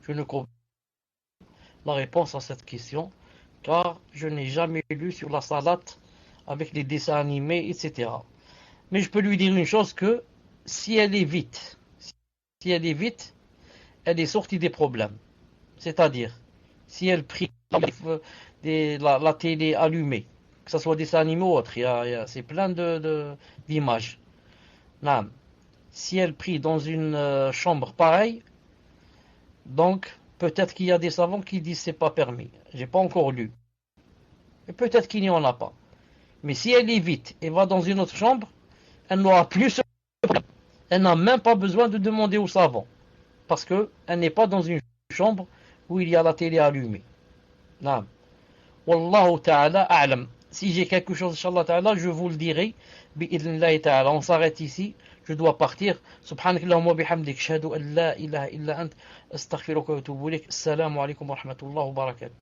Je ne connais pas la réponse à cette question, car je n'ai jamais lu sur la salade avec les dessins animés, etc. Mais je peux lui dire une chose que si elle est vite, si elle est vite, elle est sortie des problèmes. C'est-à-dire, si elle prie la télé allumée, que ce soit des animaux ou autre, c'est plein d'images. Non. Si elle prie dans une chambre pareille, donc peut-être qu'il y a des savants qui disent c'est pas permis. J'ai pas encore lu. Et peut-être qu'il n'y en a pas. Mais si elle évite et va dans une autre chambre, elle n'aura plus ce problème. Elle n'a même pas besoin de demander au savant. Parce qu'elle n'est pas dans une chambre où il y a la télé allumée. Non. Wallahu ta'ala a'lam. Si j'ai quelque chose, Inch'Allah ta'ala, je vous le dirai. Bi'idhnillahi ta'ala. On s'arrête ici. Je dois partir. Subhanakallahumma bihamdik. Shahadu an la ilaha illa ant. Astaghfiruka wa atubu ilayk. Assalamu alaikum wa rahmatullahi wa barakatuh.